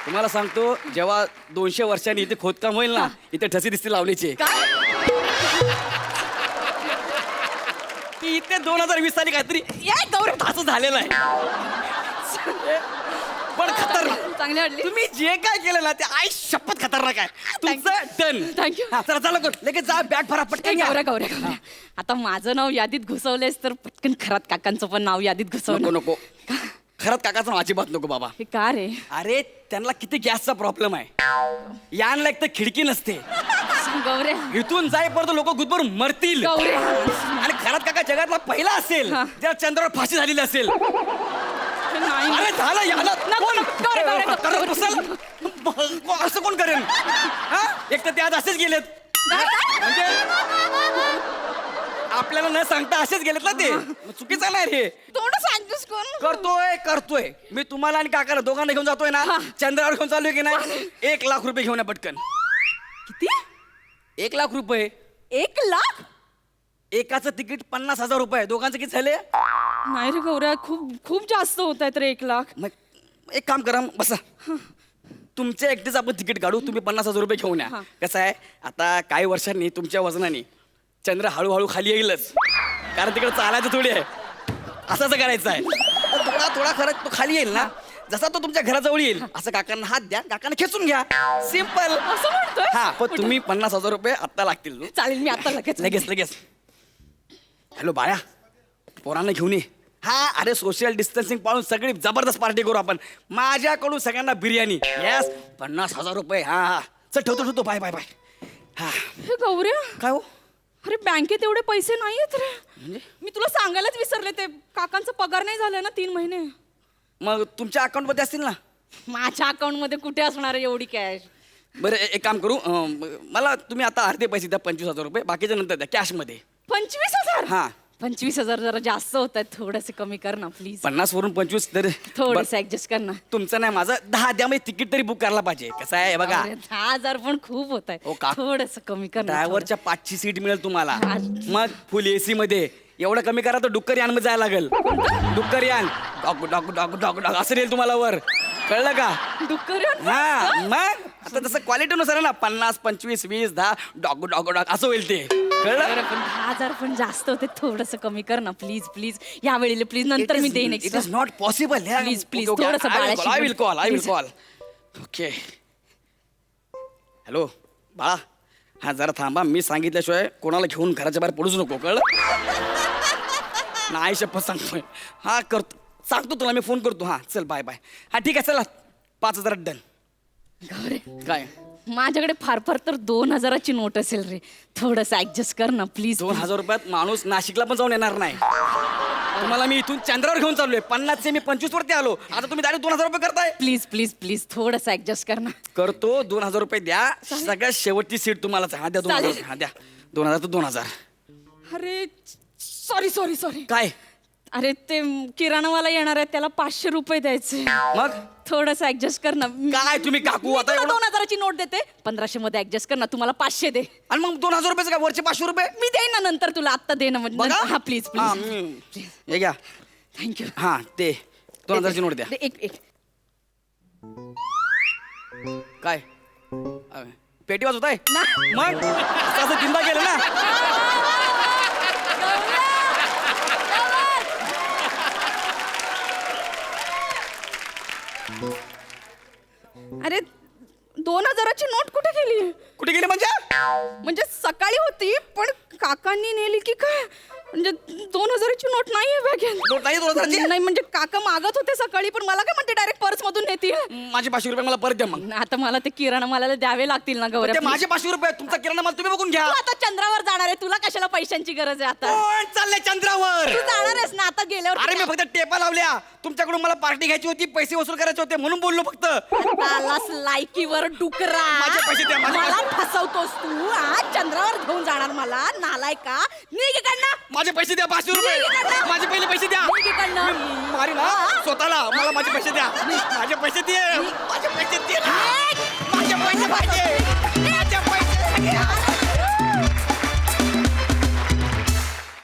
G: तुम्हाला सांगतो जेव्हा 200 वर्षांनी इथे खोदकाम होईल ना इथे ठसी दिसते लावणीची. ती इथे 2020 साली काहीतरी असं झालेलं आहे. पण खतरनाक
H: चांगली वाटली.
G: तुम्ही जे काय केलं ना ते आई शपथ खतरनाक आहे. तुमचं डन.
H: थँक्यू.
G: चला चला कर लगेच जा बॅट भरा पटकन घ्या.
H: गौऱ्या आता माझं नाव यादीत घुसवलंयस तर पटकन खरात काकांचं पण नाव यादीत घुसवलं.
G: नको नको खरंच काकाचं नाव अजिबात नको बाबा.
H: हे का रे?
G: अरे त्यांना किती गॅसचा प्रॉब्लेम आहे. यानला एक तर खिडकी नसते.
H: गौऱ्या
G: इथून जाईपर्यंत लोक गुदभरून मरतील.
H: गौऱ्या
G: आणि खरात काका जगातला पहिला असेल ज्याला चंद्रावर फाशी झालेली असेल. अरे झालं याला असं कोण करेल? एक तर ते आज असेच गेलेत म्हणजे आपल्याला न सांगता असेच गेलेत ना ते चुकीचं नाही रे.
H: थोडं सांगतोस कोण?
G: करतोय मी तुम्हाला आणि काकाला दोघांना घेऊन जातोय ना चंद्रावर घेऊन चालूय की नाही 1 लाख रुपये घेऊन या पटकन.
H: किती?
G: 1 लाख रुपये.
H: 1 लाख?
G: एकाचं तिकीट 50,000 रुपये. दोघांचं किती झाले?
H: नाही रे गौऱ्या खूप खूप जास्त होत आहेत रे 1 लाख.
G: मग एक काम करा बसा तुमच्या एकटेच आपण तिकीट काढू तुम्ही 50,000 रुपये घेऊन या. कसं आहे आता काही वर्षांनी तुमच्या वजनाने चंद्र हळूहळू खाली येईलच कारण तिकडे चालायचं थोडी आहे. असं करायचं आहे थोडा थोडा खरंच तो खाली येईल ना जसा तो तुमच्या घराजवळ येईल असं काकांना हात द्या काकांना खेचून घ्या. सिंपल.
H: असं म्हणतोय?
G: हा पण तुम्ही 50,000 रुपये आत्ता लागतील.
H: चालेल मी आता लगेच
G: लगेच. हॅलो बाळा पोरांना घेऊन ये. हा अरे सोशल डिस्टन्सिंग पाळून सगळी जबरदस्त पार्टी करू आपण. माझ्याकडून सगळ्यांना बिर्याणी. येस 50,000 रुपये. हा चल ठेवतो बाय बाय बाय. हा
H: हे गौऱ्या
G: काय हो?
H: अरे बँकेत एवढे पैसे नाही आहेत रे. मी तुला सांगायलाच विसरले ते काकांचा पगार नाही झालाय ना 3 महिने.
G: मग तुमच्या अकाउंट मध्ये असतील ना?
H: माझ्या अकाउंट मध्ये कुठे असणार आहे एवढी कॅश?
G: बरं एक काम करू मला तुम्ही आता अर्धे पैसे द्या 25,000 रुपये बाकीच्या नंतर द्या कॅश मध्ये.
H: 25,000?
G: हा
H: 25,000 जरा जास्त होत आहेत थोडेसे कमी कर ना प्लीज.
G: 50 वरून 25 तर
H: थोडेसे ऍडजस्ट कर ना.
G: तुमचं नाही माझं 10 द्या म्हणजे तिकीट तरी बुक करायला पाहिजे. कसं आहे बघा
H: 10,000 पण खूप होत
G: हो
H: आहे
G: का?
H: थोडस कमी कर ना.
G: ड्रायव्हरच्या 5ची सीट मिळेल तुम्हाला. मग फुल एसी मध्ये एवढं कमी करा तर डुक्कर यान मध्ये जायला लागेल. डुक्कर यान dog dog dog dog dog असं येईल तुम्हाला वर. कळलं का?
H: डुक्कर
G: हा मग आता तसं क्वालिटीनुसार आहे ना 50 25 20 10 डॉग डॉग डॉग असं होईल ते. कळलं?
H: पण 10,000 पण जास्त होते थोडस कमी कर ना प्लीज प्लीज या वेळेला प्लीज नंतर मी देईन
G: it is not possible.
H: Please please थोडस
G: I will call. Okay hello बाळा हा जरा थांबा मी सांगितल्याशिवाय कोणाला घेऊन घराच्या बाहेर पडूच नको. कळलं? नाही शपथ सांगतोय. हा करतो सांगतो तुला मी फोन करतो. हा चल बाय बाय. हा ठीक आहे चला 5,000 डन. काय
H: माझ्याकडे फार फार तर 2,000ची नोट असेल रे थोडस ऍडजस्ट कर ना प्लीज.
G: 2,000 रुपयात माणूस नाशिकला पण जाऊन येणार नाही. तुम्हाला मी इथून चंद्रावर घेऊन चाललोय 50 मी 25 वरती आलो आता तुम्ही डायरेक्ट 2,000 रुपये करताय.
H: प्लीज प्लीज प्लीज थोडस ऍडजस्ट कर ना.
G: करतो 2,000 रुपये द्या सगळ्यात शेवटची सीट तुम्हालाच. हा द्या 2,000. हा द्या 2,000 तर 2,000.
H: अरे सॉरी
G: काय
H: अरे ते किराणावाला येणार आहे त्याला 500 रुपये द्यायचे.
G: मग
H: थोडस ऍडजस्ट कर ना.
G: काय तुम्ही काकू आता एवढं
H: 2000ची नोट देते, 1500 मध्ये ऍडजस्ट कर ना. तुम्हाला 500 दे.
G: आणि मग 2000 रुपयाचं काय वरचे 500 रुपये
H: मी देईन ना नंतर तुला, आत्ता दे ना.
G: बघा.
H: हा प्लीज प्लीज.
G: हे घ्या.
H: थँक्यू.
G: हा ते 2000ची नोट द्या.
H: एक
G: काय पेटी वाजवत आहे मग असं जिंदा केलं ना.
H: अरे 2000ची नोट कुठे गेली?
G: कुठे गेली
H: म्हणजे सकाळी होती पण काकांनी नेली की काय? म्हणजे 2000ची नोट नाहीये बॅगेत.
G: नोट नाही 2000ची?
H: नाही म्हणजे काका मागत होते सकाळी, पण मला काय म्हणते डायरेक्ट पर्स मधून नेतील.
G: माझे 500 रुपये मला परत द्या मग.
H: आता मला ते किराणा मालाला द्यावे लागतील ना गौऱ्या.
G: ते माझे 500 रुपये तुमचा किराणा माल तुम्ही बघून घ्या.
H: तू आता चंद्रावर जाणार आहे, तुला कशाला पैशांची गरज आहे आता?
G: कोण चाललंय चंद्रावर?
H: तू जाणार आहेस ना आता गेल्यावर.
G: अरे मी फक्त टेपा लावल्या. तुमच्याकडून मला पार्टी घ्यायची होती, पैसे वसूल करायचे होते म्हणून बोललो फक्त.
H: आलास लायकीवर डुकरा.
G: माझे पैसे द्या, माझे
H: मला
G: पैसे.
H: फसवतोस तू. आज चंद्रावर घेऊन जाणार मला, नालाय का? निघ इकडनं.
G: माझे पैसे द्या 500 रुपये. माझे पहिले पैसे द्या.
H: निघ इकडनं.
G: मी मारी ना स्वतःला. मला माझे पैसे द्या. माझे पैसे दे. माझे पैसे दे ना. माझे पैसे पाहिजे. माझे पैसे.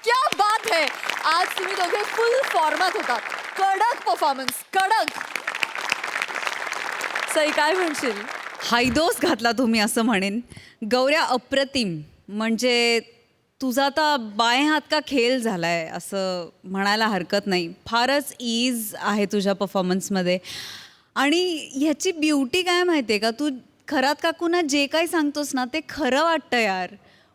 C: क्या बात है. आज तुम्ही दोघे फुल फॉर्मात होतात. कडक परफॉर्मन्स, कडक. सई काय म्हणशील?
H: हायदोस घातला तुम्ही असं म्हणेन. गौऱ्या अप्रतिम. म्हणजे तुझा आता बाय हात का खेळ झालाय असं म्हणायला हरकत नाही. फारच ईज आहे तुझ्या परफॉर्मन्समध्ये. आणि ह्याची ब्युटी काय माहिती आहे का, तू खरात काकूंना जे काही सांगतोस ना ते खरं वाटतं यार.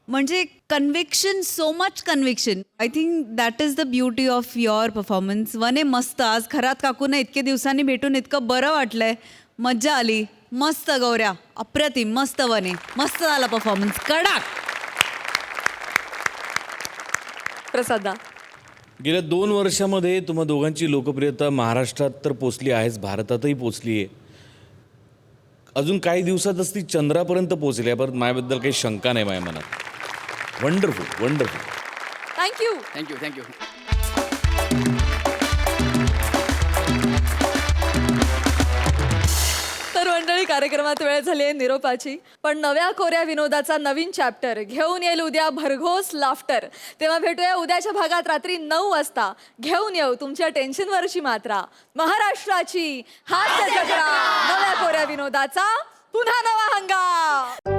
H: म्हणजे conviction, so much conviction. I think that is the beauty of your performance. वने मस्त. आज खरात काकूंना इतके दिवसांनी भेटून इतकं बरं वाटलंय, मज्जा आली. मस्त गौऱ्या, अप्रतिम. मस्त वने, मस्त झाला परफॉर्मन्स, कडक.
C: प्रसादा.
I: गेल्या 2 वर्षामध्ये तुम्हा दोघांची लोकप्रियता महाराष्ट्रात तर पोचली आहेच, भारतातही पोचली आहे. अजून काही दिवसातच ती चंद्रापर्यंत पोचली आहे. परत माझ्याबद्दल काही शंका नाही माझ्या मनात. Wonderful, wonderful.
C: Thank you.
G: Thank you thank you.
C: तर मंडळी, कार्यक्रमात वेळ झाली आहे निरोपाची. पण नव्या कोऱ्या विनोदाचा नवीन चॅप्टर घेऊन येईल उद्या भरघोस लाफ्टर. तेव्हा भेटूया उद्याच्या भागात रात्री 9 वाजता. घेऊन येऊ तुमच्या टेन्शनवरची मात्रा. महाराष्ट्राची हास्य जत्रा. नव्या कोऱ्या विनोदाचा पुन्हा नवा हंगाम.